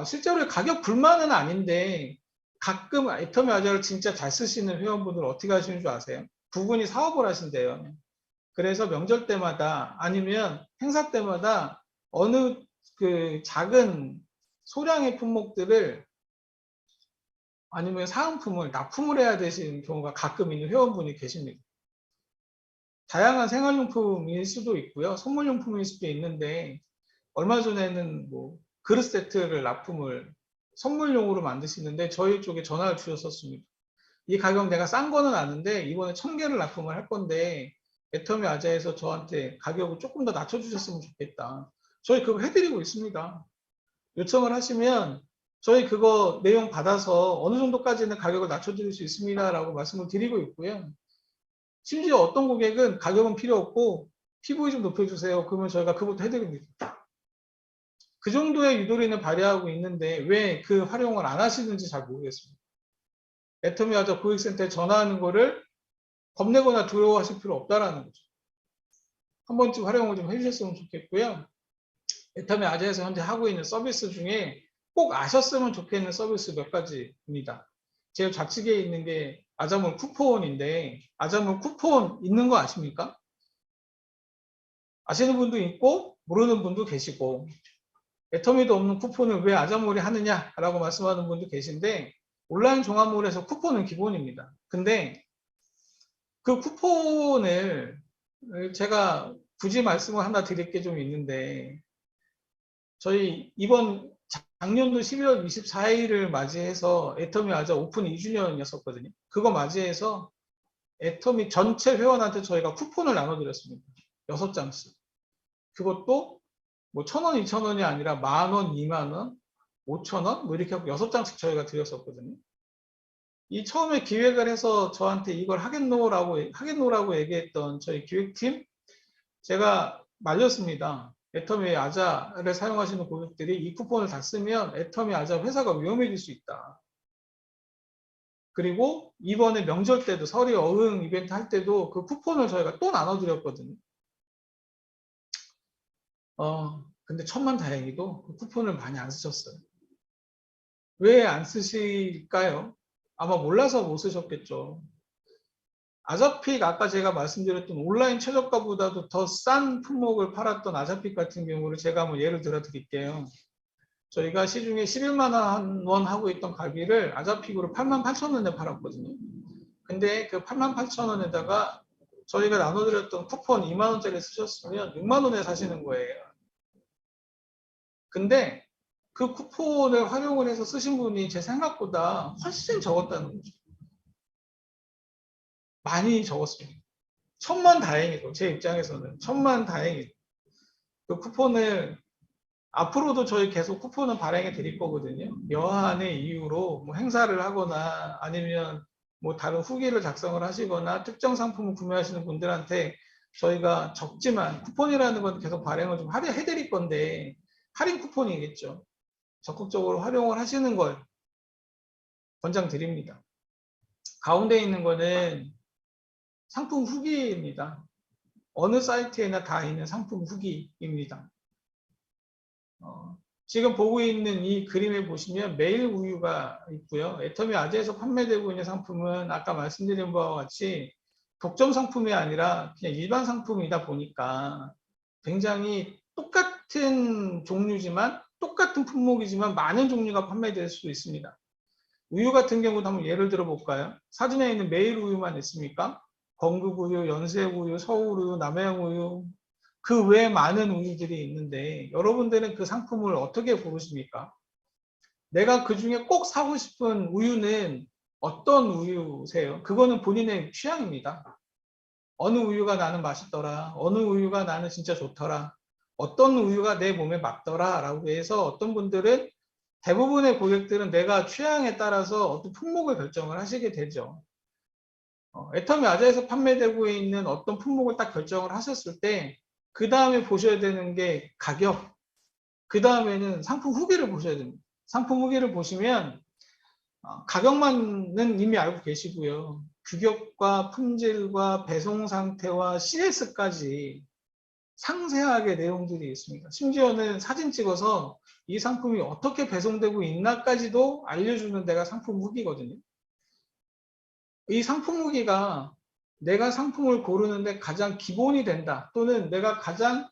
Speaker 1: 실제로 가격 불만은 아닌데 가끔 애터미 아자를 진짜 잘 쓰시는 회원분들 어떻게 하시는 줄 아세요? 두 분이 사업을 하신대요. 그래서 명절 때마다 아니면 행사 때마다 어느 그 작은 소량의 품목들을 아니면 사은품을 납품을 해야 되시는 경우가 가끔 있는 회원분이 계십니다. 다양한 생활용품일 수도 있고요. 선물용품일 수도 있는데 얼마 전에는 뭐 그릇 세트를 납품을 선물용으로 만드시는데 저희 쪽에 전화를 주셨었습니다. 이 가격 내가 싼 거는 아는데 이번에 1,000개를 납품을 할 건데 애터미 아자에서 저한테 가격을 조금 더 낮춰주셨으면 좋겠다. 저희 그거 해드리고 있습니다. 요청을 하시면 저희 그거 내용 받아서 어느 정도까지는 가격을 낮춰드릴 수 있습니다 라고 말씀을 드리고 있고요. 심지어 어떤 고객은 가격은 필요 없고 PV 좀 높여주세요. 그러면 저희가 그것도 해드립니다. 그 정도의 유도리는 발휘하고 있는데 왜 그 활용을 안 하시는지 잘 모르겠습니다. 애터미 아자 고객센터에 전화하는 거를 겁내거나 두려워하실 필요 없다라는 거죠. 한 번쯤 활용을 좀 해주셨으면 좋겠고요. 애터미 아자에서 현재 하고 있는 서비스 중에 꼭 아셨으면 좋겠는 서비스 몇 가지입니다. 제 좌측에 있는 게 아자몰 쿠폰인데 아자몰 쿠폰 있는 거 아십니까? 아시는 분도 있고 모르는 분도 계시고 애터미도 없는 쿠폰을 왜 아자몰이 하느냐라고 말씀하는 분도 계신데 온라인 종합몰에서 쿠폰은 기본입니다. 근데 그 쿠폰을 제가 굳이 말씀을 하나 드릴 게 좀 있는데 저희 이번 작년도 11월 24일을 맞이해서 애터미 아자 오픈 2주년이었었거든요. 그거 맞이해서 애터미 전체 회원한테 저희가 쿠폰을 나눠드렸습니다. 6장씩. 그것도 뭐 1,000원, 2,000원이 아니라 10,000원, 20,000원, 5,000원 뭐 이렇게 하고 6장씩 저희가 드렸었거든요. 이 처음에 기획을 해서 저한테 이걸 하겠노라고 얘기했던 저희 기획팀 제가 말렸습니다. 애터미 아자를 사용하시는 고객들이 이 쿠폰을 다 쓰면 애터미 아자 회사가 위험해질 수 있다. 그리고 이번에 명절 때도 설이 어흥 이벤트 할 때도 그 쿠폰을 저희가 또 나눠드렸거든요. 근데 천만다행히도 그 쿠폰을 많이 안 쓰셨어요. 왜 안 쓰실까요? 아마 몰라서 못 쓰셨겠죠. 아자픽 아까 제가 말씀드렸던 온라인 최저가보다도 더 싼 품목을 팔았던 아자픽 같은 경우를 제가 한번 예를 들어 드릴게요. 저희가 시중에 11만 원 하고 있던 가비를 아자픽으로 88,000원에 팔았거든요. 근데 그 88,000원에다가 저희가 나눠드렸던 쿠폰 2만 원짜리 쓰셨으면 6만 원에 사시는 거예요. 근데 그 쿠폰을 활용을 해서 쓰신 분이 제 생각보다 훨씬 적었다는 거죠. 많이 적었습니다. 천만다행이고, 제 입장에서는 천만다행이고, 그 쿠폰을 앞으로도 저희 계속 쿠폰을 발행해 드릴 거거든요. 여하의 이유로 뭐 행사를 하거나 아니면 뭐 다른 후기를 작성을 하시거나 특정 상품을 구매하시는 분들한테 저희가 적지만 쿠폰이라는 건 계속 발행을 좀 해 드릴 건데, 할인 쿠폰이겠죠. 적극적으로 활용을 하시는 걸 권장드립니다. 가운데 있는 거는 상품 후기입니다. 어느 사이트에나 다 있는 상품 후기입니다. 지금 보고 있는 이 그림에 보시면 매일 우유가 있고요. 애터미 아재에서 판매되고 있는 상품은 아까 말씀드린 바와 같이 독점 상품이 아니라 그냥 일반 상품이다 보니까 굉장히 똑같은 종류지만 똑같은 품목이지만 많은 종류가 판매될 수도 있습니다. 우유 같은 경우도 한번 예를 들어 볼까요? 사진에 있는 매일 우유만 있습니까? 건국우유, 연색우유, 서울우유, 남해우유, 그 외에 많은 우유들이 있는데 여러분들은 그 상품을 어떻게 고르십니까? 내가 그 중에 꼭 사고 싶은 우유는 어떤 우유세요? 그거는 본인의 취향입니다. 어느 우유가 나는 맛있더라, 어느 우유가 나는 진짜 좋더라, 어떤 우유가 내 몸에 맞더라 라고 해서 어떤 분들은, 대부분의 고객들은 내가 취향에 따라서 어떤 품목을 결정을 하시게 되죠. 애터미 아재에서 판매되고 있는 어떤 품목을 딱 결정을 하셨을 때 그 다음에 보셔야 되는 게 가격, 그 다음에는 상품 후기를 보셔야 됩니다. 상품 후기를 보시면 가격만은 이미 알고 계시고요. 규격과 품질과 배송 상태와 CS까지 상세하게 내용들이 있습니다. 심지어는 사진 찍어서 이 상품이 어떻게 배송되고 있나까지도 알려주는 데가 상품 후기거든요. 이 상품 후기가 내가 상품을 고르는데 가장 기본이 된다, 또는 내가 가장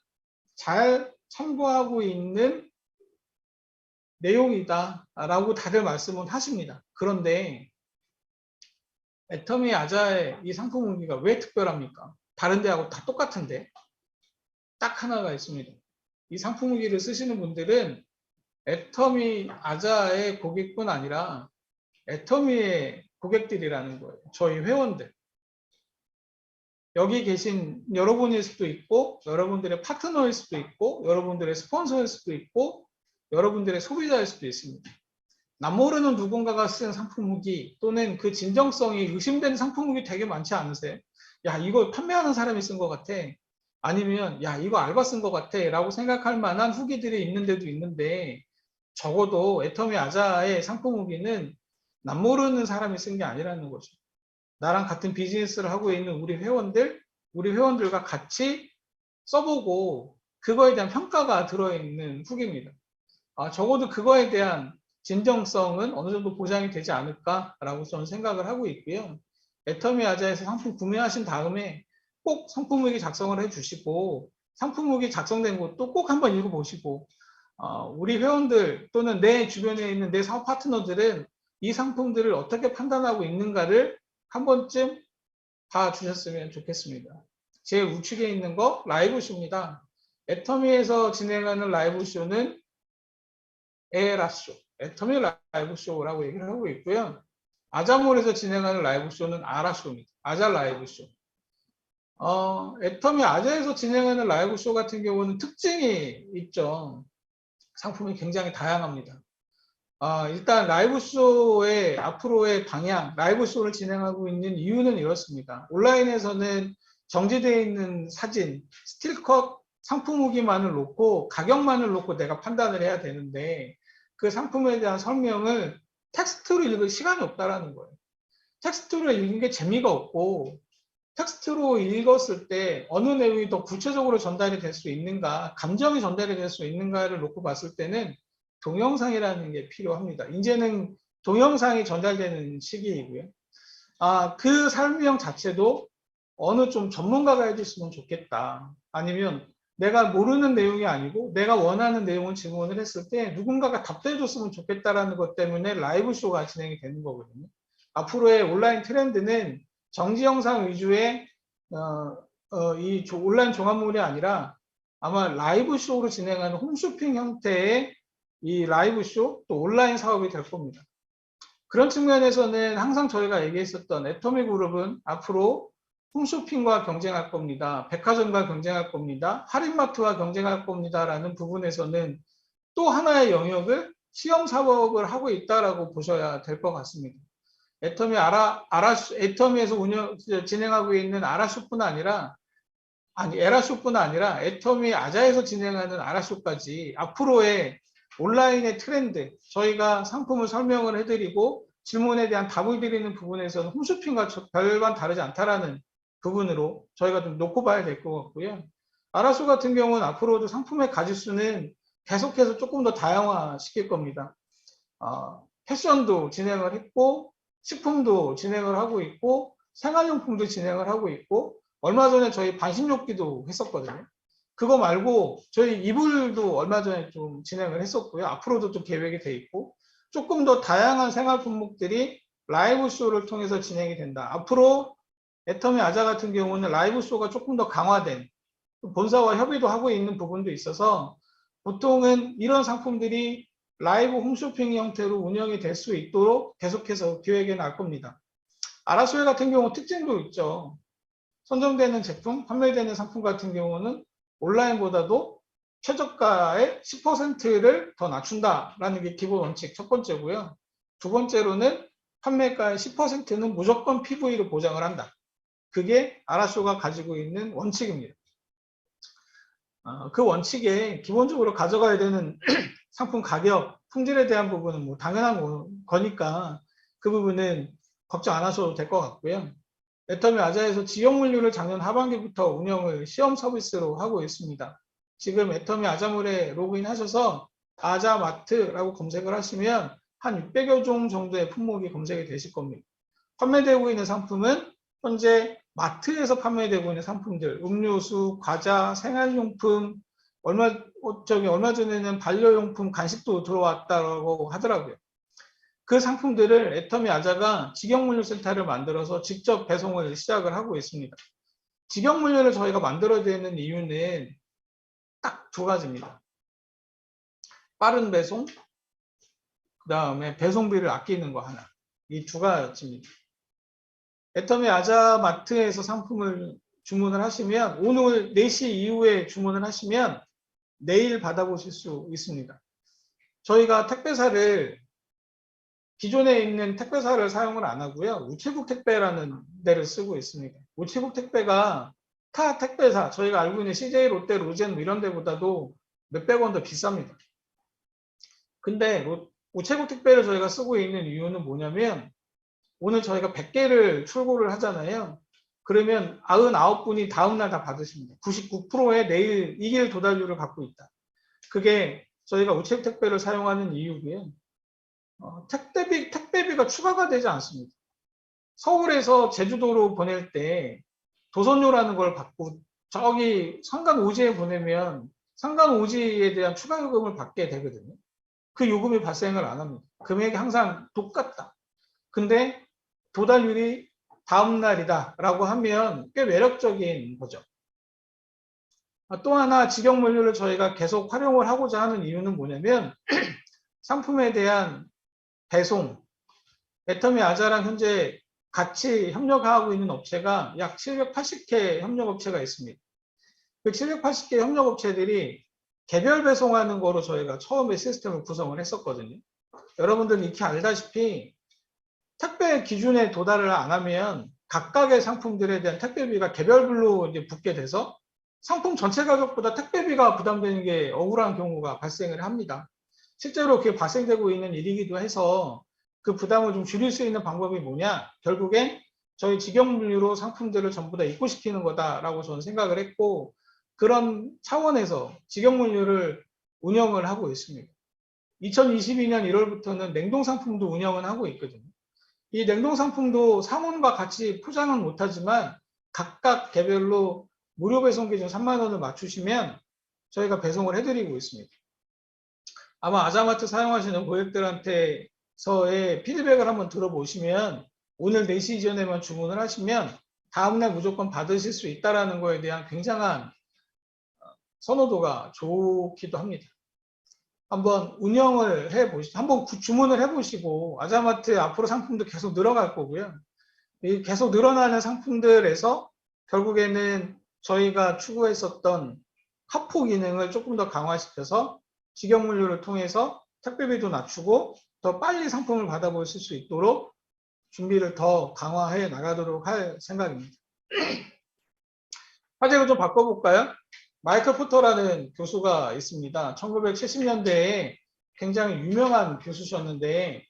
Speaker 1: 잘 참고하고 있는 내용이다 라고 다들 말씀을 하십니다. 그런데 애터미 아자의 이 상품 후기가 왜 특별합니까? 다른 데하고 다 똑같은데 딱 하나가 있습니다. 이 상품 후기를 쓰시는 분들은 애터미 아자의 고객뿐 아니라 애터미의 고객들이라는 거예요. 저희 회원들. 여기 계신 여러분일 수도 있고, 여러분들의 파트너일 수도 있고, 여러분들의 스폰서일 수도 있고, 여러분들의 소비자일 수도 있습니다. 남모르는 누군가가 쓴 상품 후기 또는 그 진정성이 의심되는 상품 후기 되게 많지 않으세요? 야, 이거 판매하는 사람이 쓴 것 같아. 아니면 야, 이거 알바 쓴 것 같아 라고 생각할 만한 후기들이 있는데도 있는데, 적어도 애터미 아자의 상품 후기는 남모르는 사람이 쓴 게 아니라는 거죠. 나랑 같은 비즈니스를 하고 있는 우리 회원들과 같이 써보고 그거에 대한 평가가 들어있는 후기입니다. 적어도 그거에 대한 진정성은 어느 정도 보장이 되지 않을까라고 저는 생각을 하고 있고요. 애터미 아자에서 상품 구매하신 다음에 꼭 상품 후기 작성을 해주시고, 상품 후기 작성된 것도 꼭 한번 읽어보시고, 우리 회원들 또는 내 주변에 있는 내 사업 파트너들은 이 상품들을 어떻게 판단하고 있는가를 한 번쯤 봐주셨으면 좋겠습니다. 제 우측에 있는 거 라이브 쇼입니다. 애터미에서 진행하는 라이브 쇼는 에라쇼, 애터미 라이브 쇼라고 얘기를 하고 있고요. 아자몰에서 진행하는 라이브 쇼는 아라쇼입니다. 아자 라이브 쇼. 애터미 아자에서 진행하는 라이브 쇼 같은 경우는 특징이 있죠. 상품이 굉장히 다양합니다. 일단 라이브 쇼의 앞으로의 방향, 라이브 쇼를 진행하고 있는 이유는 이렇습니다. 온라인에서는 정지되어 있는 사진, 스틸컷 상품 후기만을 놓고 가격만을 놓고 내가 판단을 해야 되는데, 그 상품에 대한 설명을 텍스트로 읽을 시간이 없다라는 거예요. 텍스트로 읽는 게 재미가 없고, 텍스트로 읽었을 때 어느 내용이 더 구체적으로 전달이 될 수 있는가, 감정이 전달이 될 수 있는가를 놓고 봤을 때는 동영상이라는 게 필요합니다. 이제는 동영상이 전달되는 시기이고요. 그 설명 자체도 어느 좀 전문가가 해줬으면 좋겠다. 아니면 내가 모르는 내용이 아니고 내가 원하는 내용을 질문을 했을 때 누군가가 답해 줬으면 좋겠다라는 것 때문에 라이브 쇼가 진행이 되는 거거든요. 앞으로의 온라인 트렌드는 정지 영상 위주의 이 온라인 종합물이 아니라 아마 라이브 쇼로 진행하는 홈쇼핑 형태의 이 라이브 쇼 또 온라인 사업이 될 겁니다. 그런 측면에서는 항상 저희가 얘기했었던 애터미 그룹은 앞으로 홈쇼핑과 경쟁할 겁니다. 백화점과 경쟁할 겁니다. 할인마트와 경쟁할 겁니다. 라는 부분에서는 또 하나의 영역을 시험 사업을 하고 있다라고 보셔야 될 것 같습니다. 애터미에서 진행하고 있는 아라쇼뿐 아니라 에라쇼뿐 아니라 애터미 아자에서 진행하는 아라쇼까지 앞으로의 온라인의 트렌드, 저희가 상품을 설명을 해드리고 질문에 대한 답을 드리는 부분에서는 홈쇼핑과 별반 다르지 않다라는 부분으로 저희가 좀 놓고 봐야 될 것 같고요. 아라쇼 같은 경우는 앞으로도 상품의 가짓수는 계속해서 조금 더 다양화시킬 겁니다. 패션도 진행을 했고 식품도 진행을 하고 있고 생활용품도 진행을 하고 있고 얼마 전에 저희 반신욕기도 했었거든요. 그거 말고 저희 이불도 얼마 전에 좀 진행을 했었고요. 앞으로도 좀 계획이 돼 있고 조금 더 다양한 생활 품목들이 라이브 쇼를 통해서 진행이 된다. 앞으로 애터미 아자 같은 경우는 라이브 쇼가 조금 더 강화된 본사와 협의도 하고 있는 부분도 있어서 보통은 이런 상품들이 라이브 홈쇼핑 형태로 운영이 될 수 있도록 계속해서 기획해 나갈 겁니다. 아라소에 같은 경우 특징도 있죠. 선정되는 제품, 판매되는 상품 같은 경우는 온라인보다도 최저가의 10%를 더 낮춘다라는 게 기본 원칙 첫 번째고요. 두 번째로는 판매가의 10%는 무조건 PV로 보장을 한다. 그게 아라쇼가 가지고 있는 원칙입니다. 그 원칙에 기본적으로 가져가야 되는 상품 가격, 품질에 대한 부분은 뭐 당연한 거니까 그 부분은 걱정 안 하셔도 될 것 같고요. 애터미 아자에서 지역물류를 작년 하반기부터 운영을 시험 서비스로 하고 있습니다. 지금 애터미 아자몰에 로그인 하셔서 아자마트라고 검색을 하시면 한 600여 종 정도의 품목이 검색이 되실 겁니다. 판매되고 있는 상품은 현재 마트에서 판매되고 있는 상품들, 음료수, 과자, 생활용품, 얼마 전에는 반려용품 간식도 들어왔다고 하더라고요. 그 상품들을 애터미 아자가 직영물류센터를 만들어서 직접 배송을 시작을 하고 있습니다. 직영물류를 저희가 만들어야 되는 이유는 딱 두 가지입니다. 빠른 배송, 그 다음에 배송비를 아끼는 거 하나. 이 두 가지입니다. 애터미 아자마트에서 상품을 주문을 하시면 오늘 4시 이후에 주문을 하시면 내일 받아보실 수 있습니다. 저희가 택배사를 기존에 있는 택배사를 사용을 안 하고요. 우체국 택배라는 데를 쓰고 있습니다. 우체국 택배가 타 택배사, 저희가 알고 있는 CJ, 롯데, 로젠 이런 데보다도 몇백 원 더 비쌉니다. 근데 우체국 택배를 저희가 쓰고 있는 이유는 뭐냐면 오늘 저희가 100개를 출고를 하잖아요. 그러면 99분이 다음날 다 받으십니다. 99%의 내일 이길 도달률을 갖고 있다. 그게 저희가 우체국 택배를 사용하는 이유고요. 택배비가 추가가 되지 않습니다. 서울에서 제주도로 보낼 때 도선료라는 걸 받고 저기 상간 오지에 보내면 상간 오지에 대한 추가 요금을 받게 되거든요. 그 요금이 발생을 안 합니다. 금액이 항상 똑같다. 근데 도달률이 다음 날이다 라고 하면 꽤 매력적인 거죠. 또 하나 직영물류를 저희가 계속 활용을 하고자 하는 이유는 뭐냐면 상품에 대한 배송, 애터미 아자랑 현재 같이 협력하고 있는 업체가 약 780개 협력업체가 있습니다. 그 780개 협력업체들이 개별 배송하는 거로 저희가 처음에 시스템을 구성을 했었거든요. 여러분들은 익히 알다시피 택배 기준에 도달을 안 하면 각각의 상품들에 대한 택배비가 개별별로 이제 붙게 돼서 상품 전체 가격보다 택배비가 부담되는 게 억울한 경우가 발생을 합니다. 실제로 그게 발생되고 있는 일이기도 해서 그 부담을 좀 줄일 수 있는 방법이 뭐냐? 결국엔 저희 직영물류로 상품들을 전부 다 입고시키는 거다라고 저는 생각을 했고 그런 차원에서 직영물류를 운영을 하고 있습니다. 2022년 1월부터는 냉동상품도 운영을 하고 있거든요. 이 냉동상품도 상온과 같이 포장은 못하지만 각각 개별로 무료 배송 기준 3만 원을 맞추시면 저희가 배송을 해드리고 있습니다. 아마 아자마트 사용하시는 고객들한테서의 피드백을 한번 들어보시면 오늘 4시 이전에만 주문을 하시면 다음날 무조건 받으실 수 있다는 거에 대한 굉장한 선호도가 좋기도 합니다. 한번 운영을 해보시고 한번 주문을 해보시고 아자마트 앞으로 상품도 계속 늘어갈 거고요. 이 계속 늘어나는 상품들에서 결국에는 저희가 추구했었던 카포 기능을 조금 더 강화시켜서 직영물류를 통해서 택배비도 낮추고 더 빨리 상품을 받아보실 수 있도록 준비를 더 강화해 나가도록 할 생각입니다. 화제를 좀 바꿔볼까요? 마이클 포터라는 교수가 있습니다. 1970년대에 굉장히 유명한 교수셨는데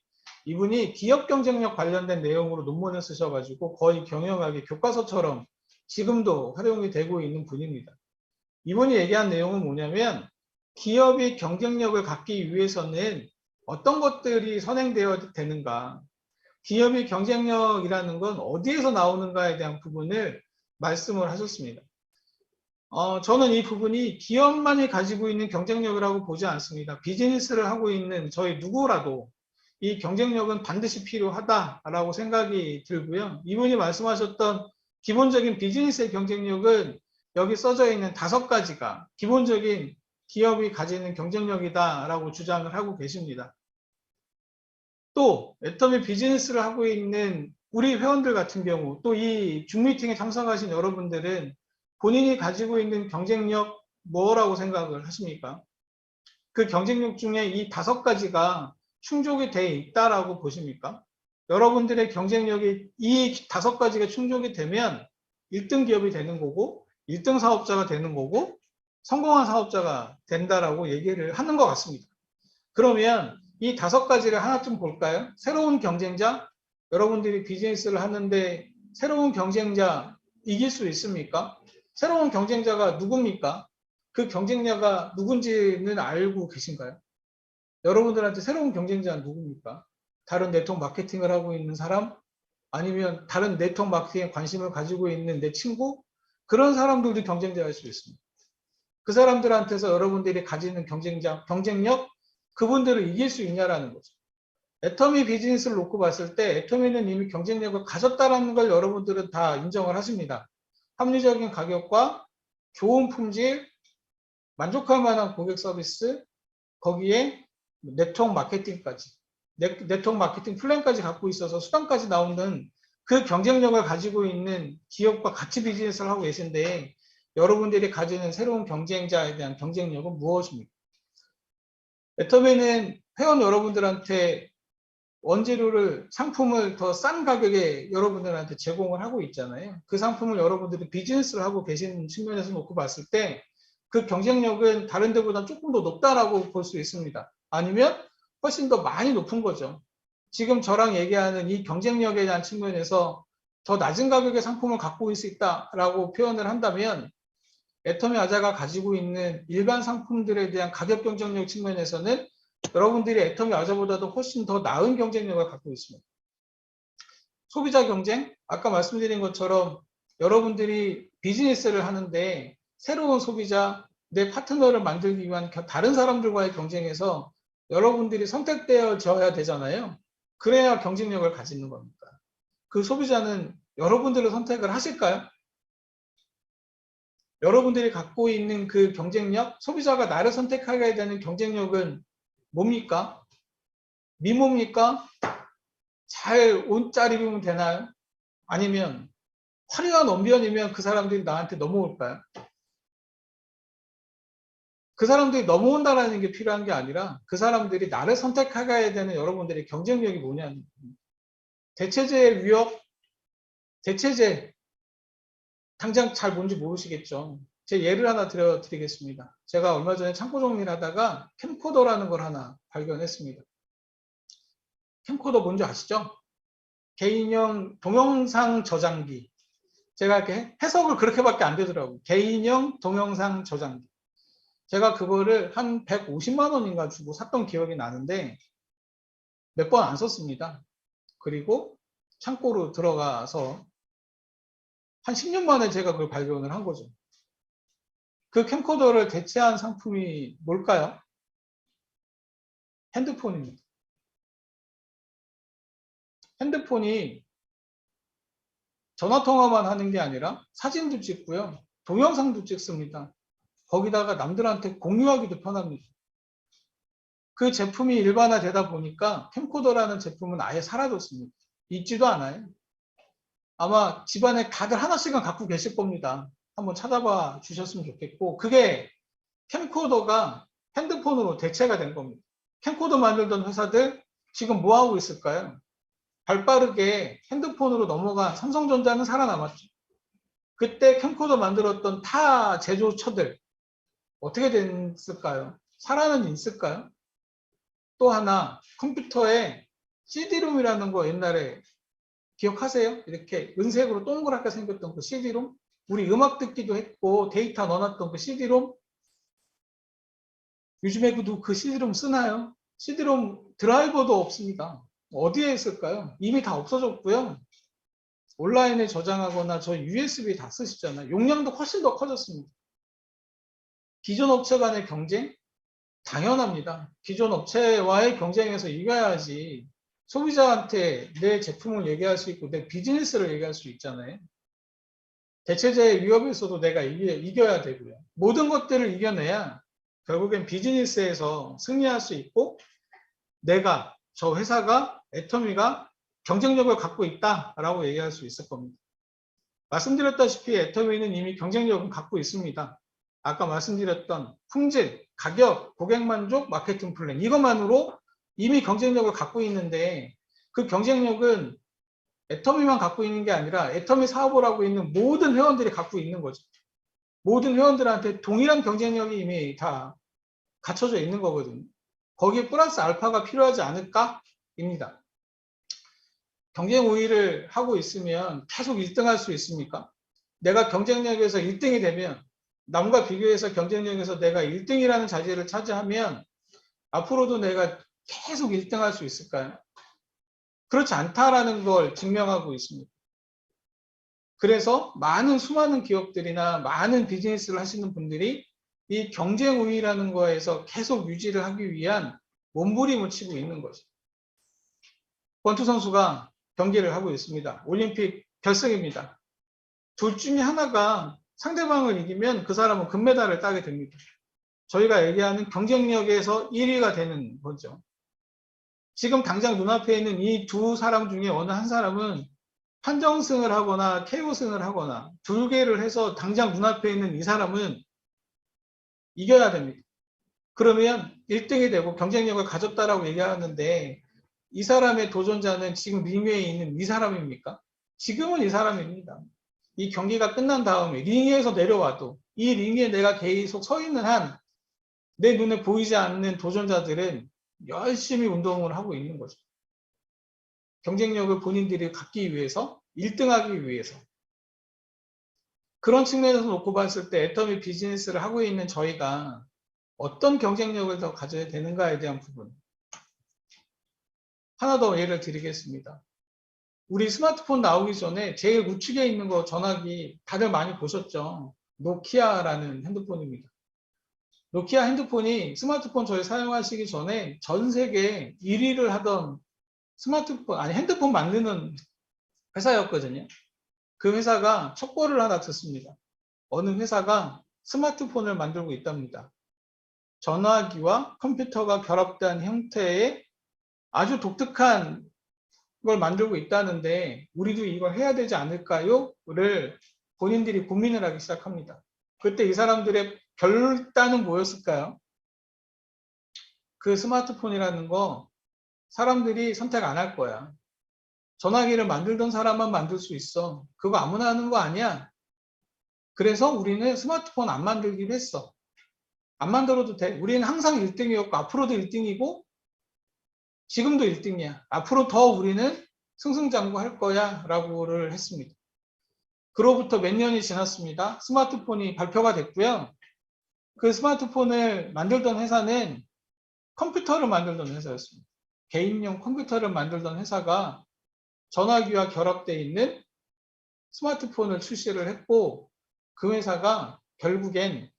Speaker 1: 이분이 기업 경쟁력 관련된 내용으로 논문을 쓰셔가지고 거의 경영학의 교과서처럼 지금도 활용이 되고 있는 분입니다. 이분이 얘기한 내용은 뭐냐면 기업이 경쟁력을 갖기 위해서는 어떤 것들이 선행되어야 되는가, 기업의 경쟁력이라는 건 어디에서 나오는가에 대한 부분을 말씀을 하셨습니다. 저는 이 부분이 기업만이 가지고 있는 경쟁력이라고 보지 않습니다. 비즈니스를 하고 있는 저희 누구라도 이 경쟁력은 반드시 필요하다라고 생각이 들고요. 이분이 말씀하셨던 기본적인 비즈니스의 경쟁력은 여기 써져 있는 5가지가 기본적인 기업이 가지는 경쟁력이다라고 주장을 하고 계십니다. 또 애터미 비즈니스를 하고 있는 우리 회원들 같은 경우 또 이 줌미팅에 참석하신 여러분들은 본인이 가지고 있는 경쟁력 뭐라고 생각을 하십니까? 그 경쟁력 중에 이 5가지가 충족이 돼 있다라고 보십니까? 여러분들의 경쟁력이 이 5가지가 충족이 되면 1등 기업이 되는 거고 1등 사업자가 되는 거고 성공한 사업자가 된다라고 얘기를 하는 것 같습니다. 그러면 이 5가지를 하나쯤 볼까요? 새로운 경쟁자, 여러분들이 비즈니스를 하는데 새로운 경쟁자 이길 수 있습니까? 새로운 경쟁자가 누굽니까? 그 경쟁자가 누군지는 알고 계신가요? 여러분들한테 새로운 경쟁자는 누굽니까? 다른 네트워크 마케팅을 하고 있는 사람? 아니면 다른 네트워크 마케팅에 관심을 가지고 있는 내 친구? 그런 사람들도 경쟁자일 수 있습니다. 그 사람들한테서 여러분들이 가지는 경쟁력, 그분들을 이길 수 있냐라는 거죠. 애터미 비즈니스를 놓고 봤을 때 애터미는 이미 경쟁력을 가졌다는 걸 여러분들은 다 인정을 하십니다. 합리적인 가격과 좋은 품질, 만족할 만한 고객 서비스, 거기에 네트워크 마케팅까지, 네트워크 마케팅 플랜까지 갖고 있어서 수단까지 나오는 그 경쟁력을 가지고 있는 기업과 같이 비즈니스를 하고 계신데 여러분들이 가지는 새로운 경쟁자에 대한 경쟁력은 무엇입니까? 애터미는 회원 여러분들한테 원재료를 상품을 더 싼 가격에 여러분들한테 제공을 하고 있잖아요. 그 상품을 여러분들이 비즈니스를 하고 계시는 측면에서 놓고 봤을 때 그 경쟁력은 다른 데보다 조금 더 높다라고 볼 수 있습니다. 아니면 훨씬 더 많이 높은 거죠. 지금 저랑 얘기하는 이 경쟁력에 대한 측면에서 더 낮은 가격의 상품을 갖고 있을 수 있다라고 표현을 한다면 애터미 아자가 가지고 있는 일반 상품들에 대한 가격 경쟁력 측면에서는 여러분들이 애터미 아자보다도 훨씬 더 나은 경쟁력을 갖고 있습니다. 소비자 경쟁, 아까 말씀드린 것처럼 여러분들이 비즈니스를 하는데 새로운 소비자, 내 파트너를 만들기 위한 다른 사람들과의 경쟁에서 여러분들이 선택되어져야 되잖아요. 그래야 경쟁력을 가지는 겁니다. 그 소비자는 여러분들을 선택을 하실까요? 여러분들이 갖고 있는 그 경쟁력, 소비자가 나를 선택하게 되는 경쟁력은 뭡니까? 미모입니까? 잘 옷 잘 입으면 되나요? 아니면 화려한 언변이면 그 사람들이 나한테 넘어올까요? 그 사람들이 넘어온다는 게 필요한 게 아니라 그 사람들이 나를 선택하게 되는 여러분들의 경쟁력이 뭐냐는 겁니다. 대체제의 위협, 대체제 당장 잘 뭔지 모르시겠죠. 제 예를 하나 드리겠습니다. 제가 얼마 전에 창고 정리를 하다가 캠코더라는 걸 하나 발견했습니다. 캠코더 뭔지 아시죠? 개인형 동영상 저장기. 제가 이렇게 해석을 그렇게밖에 안 되더라고요. 개인형 동영상 저장기. 제가 그거를 한 150만 원인가 주고 샀던 기억이 나는데 몇 번 안 썼습니다. 그리고 창고로 들어가서 한 10년 만에 제가 그걸 발견을 한 거죠. 그 캠코더를 대체한 상품이 뭘까요? 핸드폰입니다. 핸드폰이 전화통화만 하는 게 아니라 사진도 찍고요. 동영상도 찍습니다. 거기다가 남들한테 공유하기도 편합니다. 그 제품이 일반화되다 보니까 캠코더라는 제품은 아예 사라졌습니다. 있지도 않아요. 아마 집안에 다들 하나씩은 갖고 계실 겁니다. 한번 찾아봐 주셨으면 좋겠고, 그게 캠코더가 핸드폰으로 대체가 된 겁니다. 캠코더 만들던 회사들 지금 뭐 하고 있을까요? 발빠르게 핸드폰으로 넘어간 삼성전자는 살아남았죠. 그때 캠코더 만들었던 타 제조처들 어떻게 됐을까요? 살아는 있을까요? 또 하나, 컴퓨터에 CD롬이라는 거 옛날에 기억하세요? 이렇게 은색으로 동그랗게 생겼던 그 CD롬? 우리 음악 듣기도 했고 데이터 넣어놨던 그 CD롬? 요즘에도 그 CD롬 쓰나요? CD롬 드라이버도 없습니다. 어디에 있을까요? 이미 다 없어졌고요. 온라인에 저장하거나 저희 USB 다 쓰시잖아요. 용량도 훨씬 더 커졌습니다. 기존 업체 간의 경쟁? 당연합니다. 기존 업체와의 경쟁에서 이겨야지 소비자한테 내 제품을 얘기할 수 있고 내 비즈니스를 얘기할 수 있잖아요. 대체제의 위협에서도 내가 이겨야 되고요. 모든 것들을 이겨내야 결국엔 비즈니스에서 승리할 수 있고 내가, 저 회사가, 애터미가 경쟁력을 갖고 있다라고 얘기할 수 있을 겁니다. 말씀드렸다시피 애터미는 이미 경쟁력은 갖고 있습니다. 아까 말씀드렸던 품질, 가격, 고객 만족, 마케팅 플랜 이것만으로 이미 경쟁력을 갖고 있는데 그 경쟁력은 애터미만 갖고 있는 게 아니라 애터미 사업을 하고 있는 모든 회원들이 갖고 있는 거죠. 모든 회원들한테 동일한 경쟁력이 이미 다 갖춰져 있는 거거든요. 거기에 플러스 알파가 필요하지 않을까입니다. 경쟁 우위를 하고 있으면 계속 1등 할 수 있습니까? 내가 경쟁력에서 1등이 되면 남과 비교해서 경쟁력에서 내가 1등이라는 자질을 차지하면 앞으로도 내가 계속 1등 할 수 있을까요? 그렇지 않다라는 걸 증명하고 있습니다. 그래서 수많은 기업들이나 많은 비즈니스를 하시는 분들이 이 경쟁 우위라는 거에서 계속 유지를 하기 위한 몸부림을 치고 있는 거죠. 권투 선수가 경기를 하고 있습니다. 올림픽 결승입니다. 둘 중에 하나가 상대방을 이기면 그 사람은 금메달을 따게 됩니다. 저희가 얘기하는 경쟁력에서 1위가 되는 거죠. 지금 당장 눈앞에 있는 이 두 사람 중에 어느 한 사람은 판정승을 하거나 KO승을 하거나 두 개를 해서 당장 눈앞에 있는 이 사람은 이겨야 됩니다. 그러면 1등이 되고 경쟁력을 가졌다라고 얘기하는데 이 사람의 도전자는 지금 링 위에 있는 이 사람입니까? 지금은 이 사람입니다. 이 경기가 끝난 다음에 링 위에서 내려와도 이 링 위에 내가 계속 서 있는 한 내 눈에 보이지 않는 도전자들은 열심히 운동을 하고 있는 거죠. 경쟁력을 본인들이 갖기 위해서, 1등하기 위해서. 그런 측면에서 놓고 봤을 때 애터미 비즈니스를 하고 있는 저희가 어떤 경쟁력을 더 가져야 되는가에 대한 부분. 하나 더 예를 드리겠습니다. 우리 스마트폰 나오기 전에 제일 우측에 있는 거 전화기 다들 많이 보셨죠? 노키아라는 핸드폰입니다. 노키아 핸드폰이 스마트폰 저희 사용하시기 전에 전 세계 1위를 하던 핸드폰 만드는 회사였거든요. 그 회사가 첩보를 하나 듣습니다. 어느 회사가 스마트폰을 만들고 있답니다. 전화기와 컴퓨터가 결합된 형태의 아주 독특한 걸 만들고 있다는데 우리도 이걸 해야 되지 않을까요? 를 본인들이 고민을 하기 시작합니다. 그때 이 사람들의 결단은 뭐였을까요? 그 스마트폰이라는 거 사람들이 선택 안 할 거야. 전화기를 만들던 사람만 만들 수 있어. 그거 아무나 하는 거 아니야. 그래서 우리는 스마트폰 안 만들기로 했어. 안 만들어도 돼. 우리는 항상 1등이었고 앞으로도 1등이고 지금도 1등이야. 앞으로 더 우리는 승승장구할 거야 라고를 했습니다. 그로부터 몇 년이 지났습니다. 스마트폰이 발표가 됐고요. 그 스마트폰을 만들던 회사는 컴퓨터를 만들던 회사였습니다. 개인용 컴퓨터를 만들던 회사가 전화기와 결합되어 있는 스마트폰을 출시를 했고 그 회사가 결국엔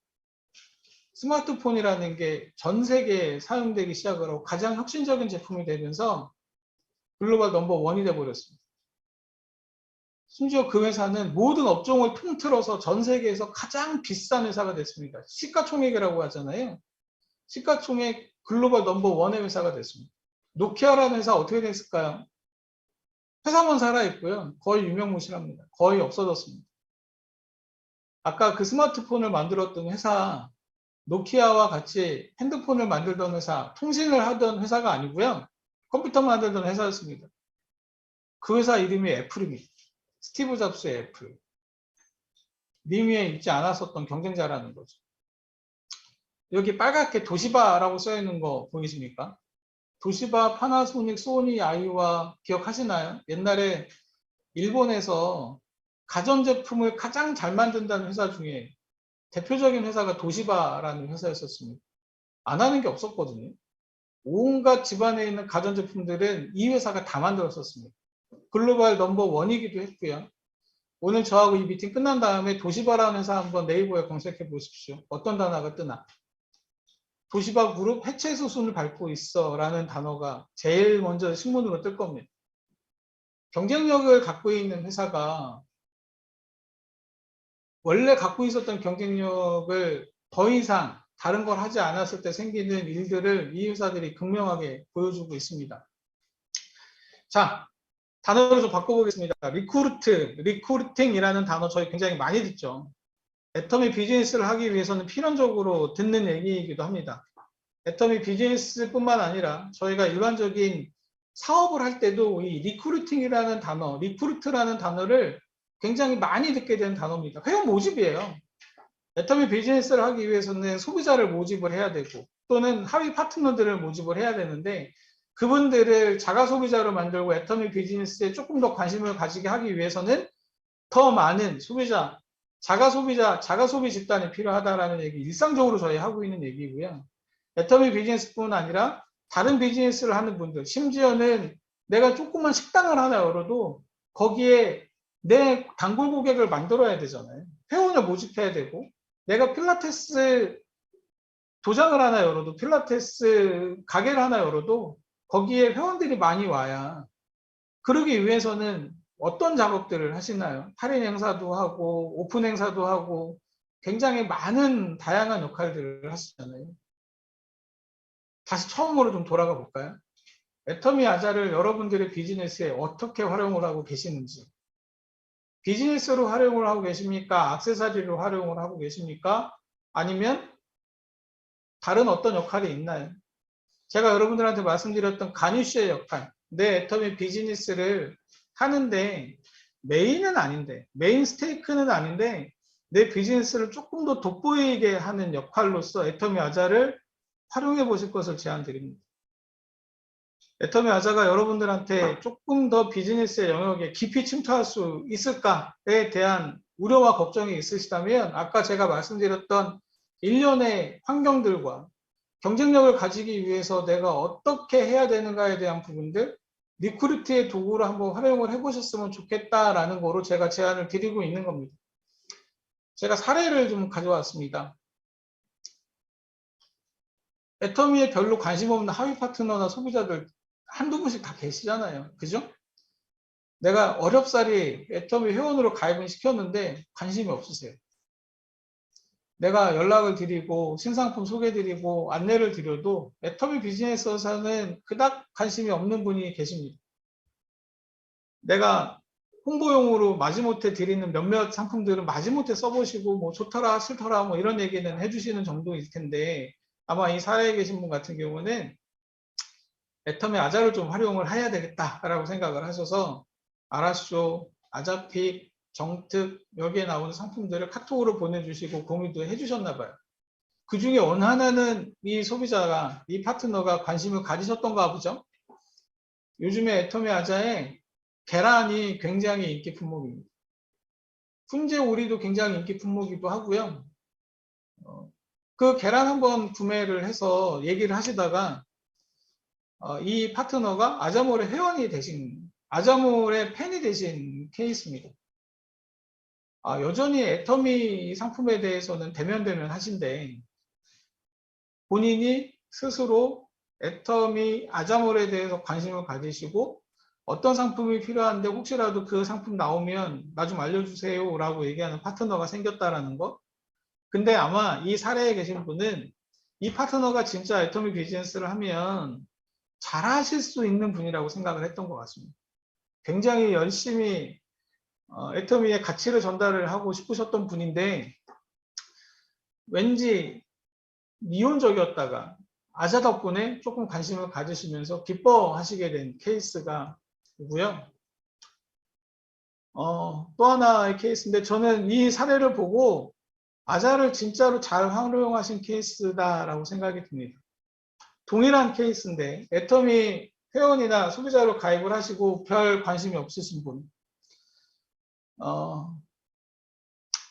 Speaker 1: 스마트폰이라는 게 전 세계에 사용되기 시작을 하고 가장 혁신적인 제품이 되면서 글로벌 넘버 원이 돼버렸습니다. 심지어 그 회사는 모든 업종을 통틀어서 전 세계에서 가장 비싼 회사가 됐습니다. 시가총액이라고 하잖아요. 시가총액 글로벌 넘버 원의 회사가 됐습니다. 노키아라는 회사 어떻게 됐을까요? 회사만 살아있고요. 거의 유명무실합니다. 거의 없어졌습니다. 아까 그 스마트폰을 만들었던 회사, 노키아와 같이 핸드폰을 만들던 회사, 통신을 하던 회사가 아니고요. 컴퓨터 만들던 회사였습니다. 그 회사 이름이 애플입니다. 스티브 잡스의 애플. 님 위에 있지 않았었던 경쟁자라는 거죠. 여기 빨갛게 도시바라고 써 있는 거 보이십니까? 도시바, 파나소닉, 소니, 아이와 기억하시나요? 옛날에 일본에서 가전제품을 가장 잘 만든다는 회사 중에 대표적인 회사가 도시바라는 회사였었습니다. 안 하는 게 없었거든요. 온갖 집안에 있는 가전제품들은 이 회사가 다 만들었었습니다. 글로벌 넘버 원이기도 했고요. 오늘 저하고 이 미팅 끝난 다음에 도시바라는 회사 한번 네이버에 검색해 보십시오. 어떤 단어가 뜨나. 도시바 그룹 해체 수순을 밟고 있어 라는 단어가 제일 먼저 신문으로 뜰 겁니다. 경쟁력을 갖고 있는 회사가 원래 갖고 있었던 경쟁력을 더 이상 다른 걸 하지 않았을 때 생기는 일들을 이 회사들이 극명하게 보여주고 있습니다. 자, 단어를 좀 바꿔보겠습니다. 리크루팅이라는 단어 저희 굉장히 많이 듣죠. 애터미 비즈니스를 하기 위해서는 필연적으로 듣는 얘기이기도 합니다. 애터미 비즈니스뿐만 아니라 저희가 일반적인 사업을 할 때도 이 리크루팅이라는 단어, 리크루트라는 단어를 굉장히 많이 듣게 되는 단어입니다. 회원 모집이에요. 애터미 비즈니스를 하기 위해서는 소비자를 모집을 해야 되고 또는 하위 파트너들을 모집을 해야 되는데 그분들을 자가 소비자로 만들고 애터미 비즈니스에 조금 더 관심을 가지게 하기 위해서는 더 많은 소비자, 자가 소비 집단이 필요하다라는 얘기 일상적으로 저희 하고 있는 얘기고요. 애터미 비즈니스뿐 아니라 다른 비즈니스를 하는 분들, 심지어는 내가 조그만 식당을 하나 열어도 거기에 내 단골 고객을 만들어야 되잖아요. 회원을 모집해야 되고 내가 필라테스 도장을 하나 열어도 필라테스 가게를 하나 열어도 거기에 회원들이 많이 와야 그러기 위해서는 어떤 작업들을 하시나요? 할인 행사도 하고 오픈 행사도 하고 굉장히 많은 다양한 역할들을 하시잖아요. 다시 처음으로 좀 돌아가 볼까요? 애터미 아자를 여러분들의 비즈니스에 어떻게 활용을 하고 계시는지 비즈니스로 활용을 하고 계십니까? 액세서리로 활용을 하고 계십니까? 아니면 다른 어떤 역할이 있나요? 제가 여러분들한테 말씀드렸던 간이슈의 역할, 내 애터미 비즈니스를 하는데 메인은 아닌데, 메인 스테이크는 아닌데 내 비즈니스를 조금 더 돋보이게 하는 역할로서 애터미 아자를 활용해 보실 것을 제안드립니다. 애터미 아자가 여러분들한테 조금 더 비즈니스의 영역에 깊이 침투할 수 있을까에 대한 우려와 걱정이 있으시다면 아까 제가 말씀드렸던 일련의 환경들과 경쟁력을 가지기 위해서 내가 어떻게 해야 되는가에 대한 부분들 리크루트의 도구로 한번 활용을 해보셨으면 좋겠다라는 거로 제가 제안을 드리고 있는 겁니다. 제가 사례를 좀 가져왔습니다. 애터미에 별로 관심 없는 하위 파트너나 소비자들 한두 분씩 다 계시잖아요. 그죠? 내가 어렵사리 애터미 회원으로 가입을 시켰는데 관심이 없으세요. 내가 연락을 드리고 신상품 소개드리고 안내를 드려도 애터미 비즈니스에서는 그닥 관심이 없는 분이 계십니다. 내가 홍보용으로 마지못해 드리는 몇몇 상품들은 마지못해 써보시고 뭐 좋더라 싫더라 뭐 이런 얘기는 해주시는 정도일 텐데 아마 이 사례에 계신 분 같은 경우는 애터미 아자를 좀 활용을 해야 되겠다라고 생각을 하셔서 아라쇼, 아자픽, 정특 여기에 나오는 상품들을 카톡으로 보내주시고 공유도 해주셨나 봐요. 그 중에 원하는 이 소비자가 이 파트너가 관심을 가지셨던가 보죠. 요즘에 애터미 아자에 계란이 굉장히 인기 품목입니다. 훈제 오리도 굉장히 인기 품목이기도 하고요. 그 계란 한번 구매를 해서 얘기를 하시다가 이 파트너가 아자몰의 회원이 되신 아자몰의 팬이 되신 케이스입니다. 여전히 애터미 상품에 대해서는 대면대면 하신데 본인이 스스로 애터미 아자몰에 대해서 관심을 가지시고 어떤 상품이 필요한데 혹시라도 그 상품 나오면 나 좀 알려주세요 라고 얘기하는 파트너가 생겼다라는 거. 근데 아마 이 사례에 계신 분은 이 파트너가 진짜 애터미 비즈니스를 하면 잘하실 수 있는 분이라고 생각을 했던 것 같습니다. 굉장히 열심히 애터미의 가치를 전달을 하고 싶으셨던 분인데 왠지 미온적이었다가 아자 덕분에 조금 관심을 가지시면서 기뻐하시게 된 케이스가 있고요. 또 하나의 케이스인데 저는 이 사례를 보고 아자를 진짜로 잘 활용하신 케이스다라고 생각이 듭니다. 동일한 케이스인데 애터미 회원이나 소비자로 가입을 하시고 별 관심이 없으신 분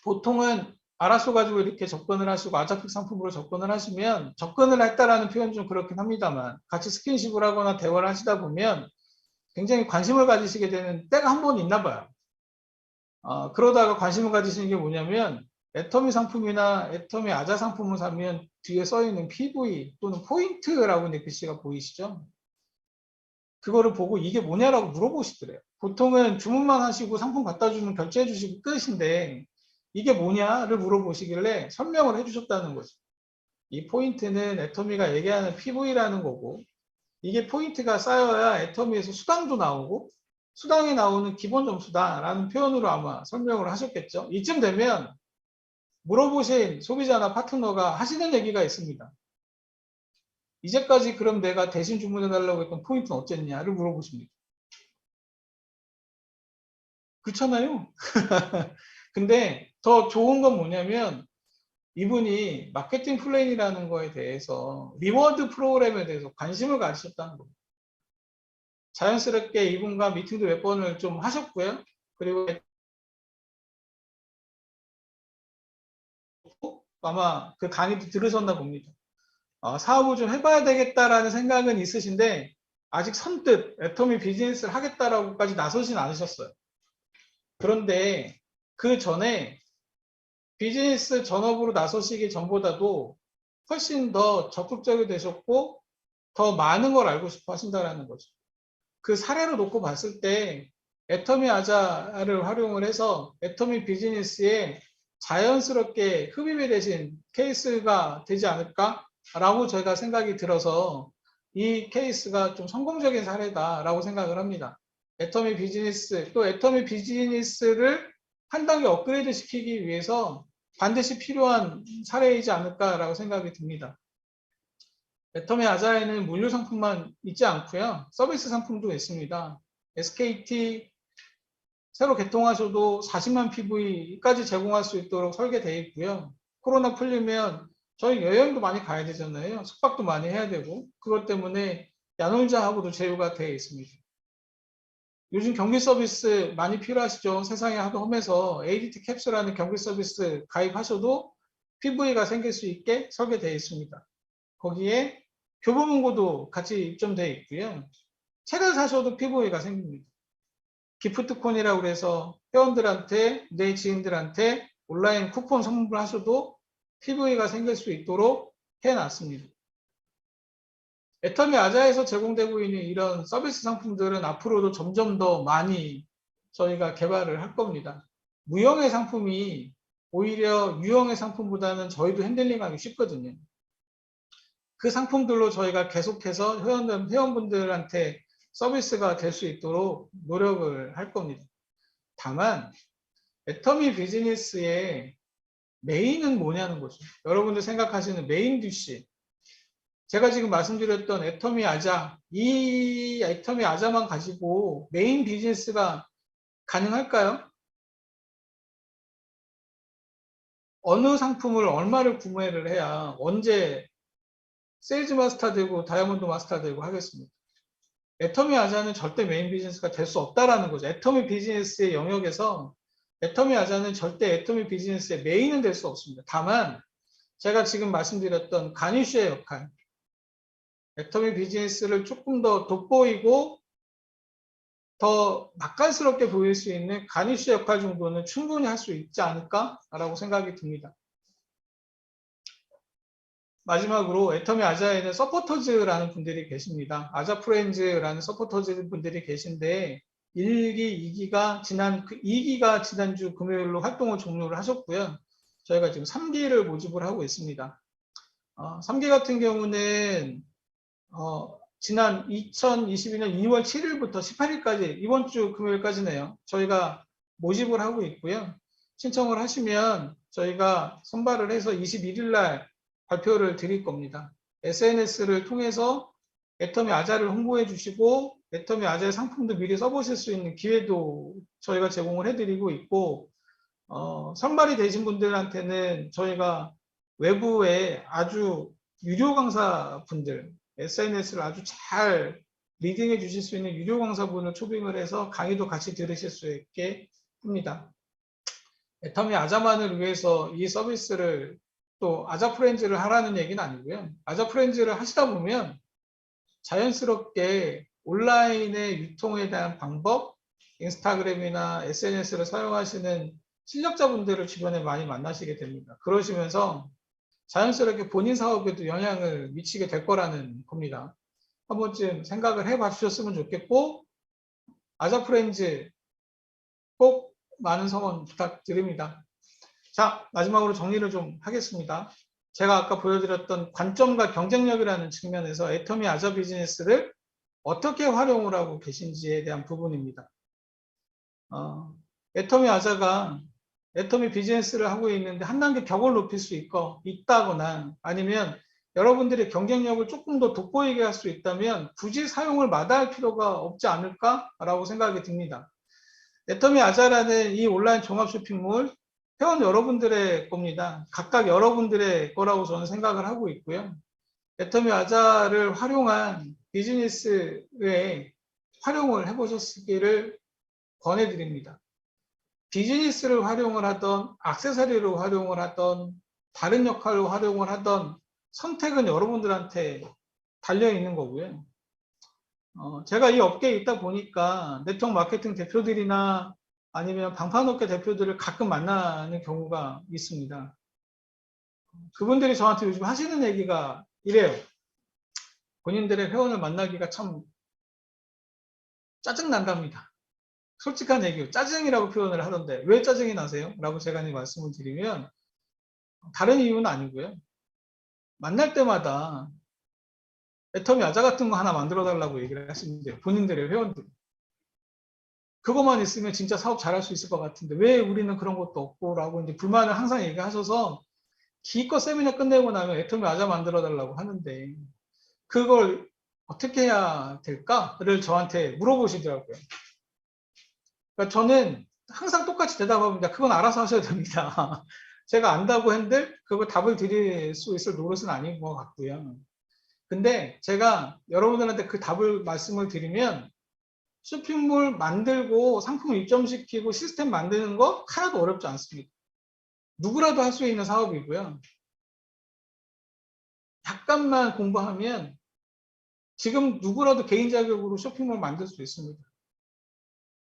Speaker 1: 보통은 알아서 가지고 이렇게 접근을 하시고 아자픽 상품으로 접근을 하시면 접근을 했다라는 표현 좀 그렇긴 합니다만 같이 스킨십을 하거나 대화를 하시다 보면 굉장히 관심을 가지시게 되는 때가 한 번 있나 봐요. 그러다가 관심을 가지시는 게 뭐냐면 애터미 상품이나 애터미 아자 상품을 사면 뒤에 써있는 PV 또는 포인트라고 있는 글씨가 보이시죠? 그거를 보고 이게 뭐냐라고 물어보시더래요. 보통은 주문만 하시고 상품 갖다 주면 결제해 주시고 끝인데 이게 뭐냐를 물어보시길래 설명을 해주셨다는 거죠. 이 포인트는 애터미가 얘기하는 PV라는 거고 이게 포인트가 쌓여야 애터미에서 수당도 나오고 수당이 나오는 기본 점수다라는 표현으로 아마 설명을 하셨겠죠. 이쯤 되면 물어보신 소비자나 파트너가 하시는 얘기가 있습니다. 이제까지 그럼 내가 대신 주문해달라고 했던 포인트는 어쨌냐를 물어보십니다. 그렇잖아요. 근데 더 좋은 건 뭐냐면 이분이 마케팅 플랜이라는 거에 대해서 리워드 프로그램에 대해서 관심을 가지셨다는 겁니다. 자연스럽게 이분과 미팅도 몇 번을 좀 하셨고요. 그리고 아마 그 강의도 들으셨나 봅니다. 사업을 좀 해봐야 되겠다라는 생각은 있으신데 아직 선뜻 애터미 비즈니스를 하겠다라고까지 나서진 않으셨어요. 그런데 그 전에 비즈니스 전업으로 나서시기 전보다도 훨씬 더 적극적이 되셨고 더 많은 걸 알고 싶어 하신다는 거죠. 그 사례로 놓고 봤을 때 애터미 아자를 활용을 해서 애터미 비즈니스에 자연스럽게 흡입이 되신 케이스가 되지 않을까라고 제가 생각이 들어서 이 케이스가 좀 성공적인 사례다라고 생각을 합니다. 애터미 비즈니스, 또 애터미 비즈니스를 한 단계 업그레이드 시키기 위해서 반드시 필요한 사례이지 않을까라고 생각이 듭니다. 애터미 아자에는 물류 상품만 있지 않고요. 서비스 상품도 있습니다. SKT 새로 개통하셔도 40만 PV까지 제공할 수 있도록 설계되어 있고요. 코로나 풀리면 저희 여행도 많이 가야 되잖아요. 숙박도 많이 해야 되고 그것 때문에 야놀자하고도 제휴가 되어 있습니다. 요즘 경비 서비스 많이 필요하시죠? 세상이 하도 험해서 ADT 캡슐하는 경비 서비스 가입하셔도 PV가 생길 수 있게 설계되어 있습니다. 거기에 교보문고도 같이 입점되어 있고요. 책을 사셔도 PV가 생깁니다. 기프트콘이라고 해서 회원들한테 내 지인들한테 온라인 쿠폰 선물을 하셔도 PV가 생길 수 있도록 해놨습니다. 애터미 아자에서 제공되고 있는 이런 서비스 상품들은 앞으로도 점점 더 많이 저희가 개발을 할 겁니다. 무형의 상품이 오히려 유형의 상품보다는 저희도 핸들링하기 쉽거든요. 그 상품들로 저희가 계속해서 회원분들한테 서비스가 될 수 있도록 노력을 할 겁니다. 다만 애터미 비즈니스의 메인은 뭐냐는 거죠. 여러분들 생각하시는 메인 듀시, 제가 지금 말씀드렸던 애터미 아자, 이 애터미 아자만 가지고 메인 비즈니스가 가능할까요? 어느 상품을 얼마를 구매를 해야 언제 세일즈 마스터 되고 다이아몬드 마스터 되고 하겠습니까? 애터미 아자는 절대 메인 비즈니스가 될 수 없다라는 거죠. 애터미 비즈니스의 영역에서 애터미 아자는 절대 애터미 비즈니스의 메인은 될 수 없습니다. 다만 제가 지금 말씀드렸던 가니쉬의 역할, 애터미 비즈니스를 조금 더 돋보이고 더 맛깔스럽게 보일 수 있는 가니쉬 역할 정도는 충분히 할 수 있지 않을까라고 생각이 듭니다. 마지막으로 애터미 아자에는 서포터즈라는 분들이 계십니다. 아자 프렌즈라는 서포터즈 분들이 계신데 1기, 2기가 지난 2기가 지난주 금요일로 활동을 종료를 하셨고요. 저희가 지금 3기를 모집을 하고 있습니다. 3기 같은 경우는 지난 2022년 2월 7일부터 18일까지 이번 주 금요일까지네요. 저희가 모집을 하고 있고요. 신청을 하시면 저희가 선발을 해서 21일 날 발표를 드릴 겁니다. SNS를 통해서 애터미 아자를 홍보해 주시고 애터미 아자의 상품도 미리 써보실 수 있는 기회도 저희가 제공을 해드리고 있고 선발이 되신 분들한테는 저희가 외부에 아주 유료 강사분들 SNS를 아주 잘 리딩해 주실 수 있는 유료 강사분을 초빙을 해서 강의도 같이 들으실 수 있게 합니다. 애터미 아자만을 위해서 이 서비스를 또 아자 프렌즈를 하라는 얘기는 아니고요. 아자 프렌즈를 하시다 보면 자연스럽게 온라인의 유통에 대한 방법, 인스타그램이나 SNS를 사용하시는 실력자분들을 주변에 많이 만나시게 됩니다. 그러시면서 자연스럽게 본인 사업에도 영향을 미치게 될 거라는 겁니다. 한 번쯤 생각을 해봐 주셨으면 좋겠고, 아자 프렌즈 꼭 많은 성원 부탁드립니다. 자, 마지막으로 정리를 좀 하겠습니다. 제가 아까 보여드렸던 관점과 경쟁력이라는 측면에서 애터미 아자 비즈니스를 어떻게 활용을 하고 계신지에 대한 부분입니다. 애터미 아자가 애터미 비즈니스를 하고 있는데 한 단계 격을 높일 수 있다거나 아니면 여러분들의 경쟁력을 조금 더 돋보이게 할 수 있다면 굳이 사용을 마다할 필요가 없지 않을까라고 생각이 듭니다. 애터미 아자라는 이 온라인 종합 쇼핑몰 회원 여러분들의 겁니다. 각각 여러분들의 거라고 저는 생각을 하고 있고요. 애터미 아자를 활용한 비즈니스에 활용을 해보셨기를 권해드립니다. 비즈니스를 활용을 하던 액세서리로 활용을 하던 다른 역할로 활용을 하던 선택은 여러분들한테 달려있는 거고요. 제가 이 업계에 있다 보니까 네트워크 마케팅 대표들이나 아니면 방판업계 대표들을 가끔 만나는 경우가 있습니다. 그분들이 저한테 요즘 하시는 얘기가 이래요. 본인들의 회원을 만나기가 참 짜증난답니다. 솔직한 얘기요. 짜증이라고 표현을 하던데 왜 짜증이 나세요? 라고 제가 말씀을 드리면 다른 이유는 아니고요. 만날 때마다 애터미 아자 같은 거 하나 만들어 달라고 얘기를 하시는데요. 본인들의 회원들. 그것만 있으면 진짜 사업 잘할 수 있을 것 같은데 왜 우리는 그런 것도 없고 라고 이제 불만을 항상 얘기하셔서 기껏 세미나 끝내고 나면 애터미 아자 만들어 달라고 하는데 그걸 어떻게 해야 될까를 저한테 물어보시더라고요. 그러니까 저는 항상 똑같이 대답합니다. 그건 알아서 하셔야 됩니다. 제가 안다고 한들 그걸 답을 드릴 수 있을 노릇은 아닌 것 같고요. 근데 제가 여러분들한테 그 답을 말씀을 드리면 쇼핑몰 만들고 상품을 입점시키고 시스템 만드는 거 하나도 어렵지 않습니다. 누구라도 할 수 있는 사업이고요. 약간만 공부하면 지금 누구라도 개인 자격으로 쇼핑몰 만들 수 있습니다.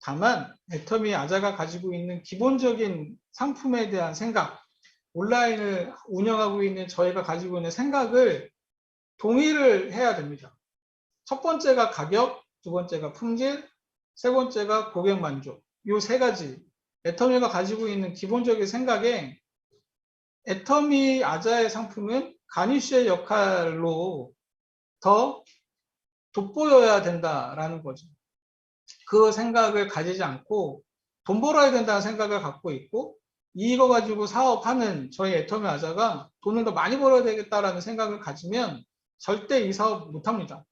Speaker 1: 다만 애터미 아자가 가지고 있는 기본적인 상품에 대한 생각, 온라인을 운영하고 있는 저희가 가지고 있는 생각을 동의를 해야 됩니다. 첫 번째가 가격, 두 번째가 품질, 세 번째가 고객 만족. 이 세 가지 애터미가 가지고 있는 기본적인 생각에 애터미 아자의 상품은 가니쉬의 역할로 더 돋보여야 된다라는 거죠. 그 생각을 가지지 않고 돈 벌어야 된다는 생각을 갖고 있고 이거 가지고 사업하는 저희 애터미 아자가 돈을 더 많이 벌어야 되겠다라는 생각을 가지면 절대 이 사업 못합니다.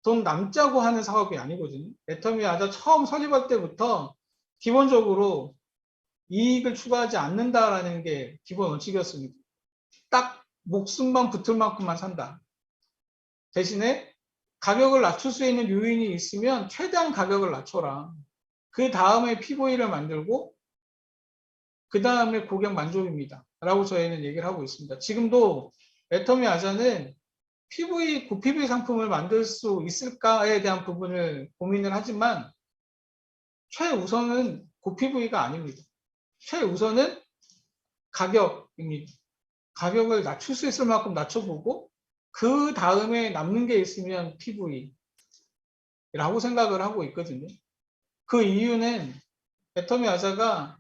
Speaker 1: 돈 남자고 하는 사업이 아니거든요. 애터미 아자 처음 설립할 때부터 기본적으로 이익을 추가하지 않는다라는 게 기본 원칙이었습니다. 딱 목숨만 붙을 만큼만 산다. 대신에 가격을 낮출 수 있는 요인이 있으면 최대한 가격을 낮춰라. 그 다음에 PV를 만들고 그 다음에 고객 만족입니다. 라고 저희는 얘기를 하고 있습니다. 지금도 애터미 아자는 PV, 고PV 상품을 만들 수 있을까에 대한 부분을 고민을 하지만 최우선은 고PV가 아닙니다. 최우선은 가격입니다. 가격을 낮출 수 있을 만큼 낮춰보고 그 다음에 남는 게 있으면 PV라고 생각을 하고 있거든요. 그 이유는 애터미 아자가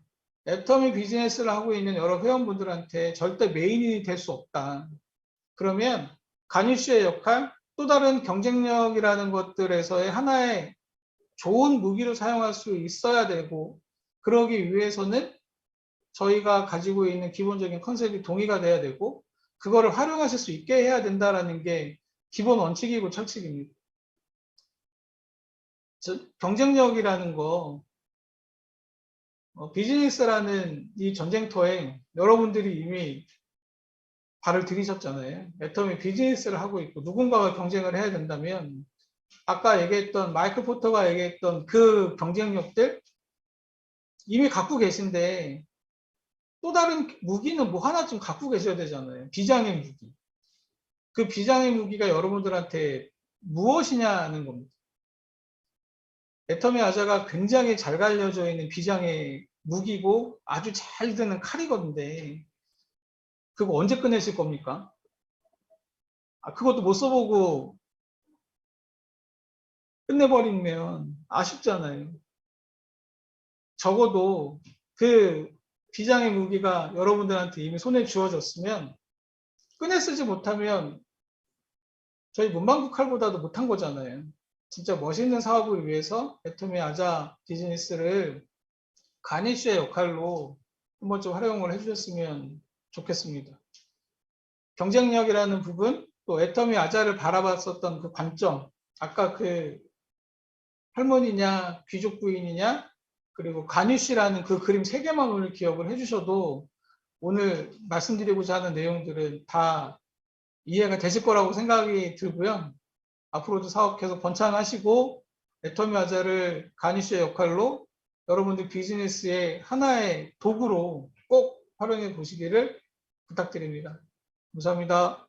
Speaker 1: 애터미 비즈니스를 하고 있는 여러 회원분들한테 절대 메인이 될 수 없다. 그러면 간이슈의 역할, 또 다른 경쟁력이라는 것들에서의 하나의 좋은 무기로 사용할 수 있어야 되고, 그러기 위해서는 저희가 가지고 있는 기본적인 컨셉이 동의가 돼야 되고, 그거를 활용하실 수 있게 해야 된다는 게 기본 원칙이고 철칙입니다. 경쟁력이라는 거, 비즈니스라는 이 전쟁터에 여러분들이 이미 발을 들이셨잖아요. 애터미 비즈니스를 하고 있고 누군가와 경쟁을 해야 된다면 아까 얘기했던 마이클 포터가 얘기했던 그 경쟁력들 이미 갖고 계신데 또 다른 무기는 뭐 하나쯤 갖고 계셔야 되잖아요. 비장의 무기. 그 비장의 무기가 여러분들한테 무엇이냐는 겁니다. 애터미 아자가 굉장히 잘 갈려져 있는 비장의 무기고 아주 잘 드는 칼이거든요. 그거 언제 꺼내실 겁니까? 그것도 못 써보고 끝내버리면 아쉽잖아요. 적어도 그 비장의 무기가 여러분들한테 이미 손에 쥐어졌으면 꺼내 쓰지 못하면 저희 문방구 칼보다도 못한 거잖아요. 진짜 멋있는 사업을 위해서 애터미 아자 비즈니스를 가니쉬의 역할로 한번 좀 활용을 해주셨으면 좋겠습니다. 경쟁력이라는 부분, 또 애터미 아자를 바라봤었던 그 관점, 아까 그 할머니냐, 귀족 부인이냐, 그리고 가니쉬라는 그 그림 3개만 오늘 기억을 해주셔도 오늘 말씀드리고자 하는 내용들은 다 이해가 되실 거라고 생각이 들고요. 앞으로도 사업 계속 번창하시고 애터미 아자를 가니쉬의 역할로 여러분들 비즈니스의 하나의 도구로 꼭 활용해 보시기를 부탁드립니다. 감사합니다.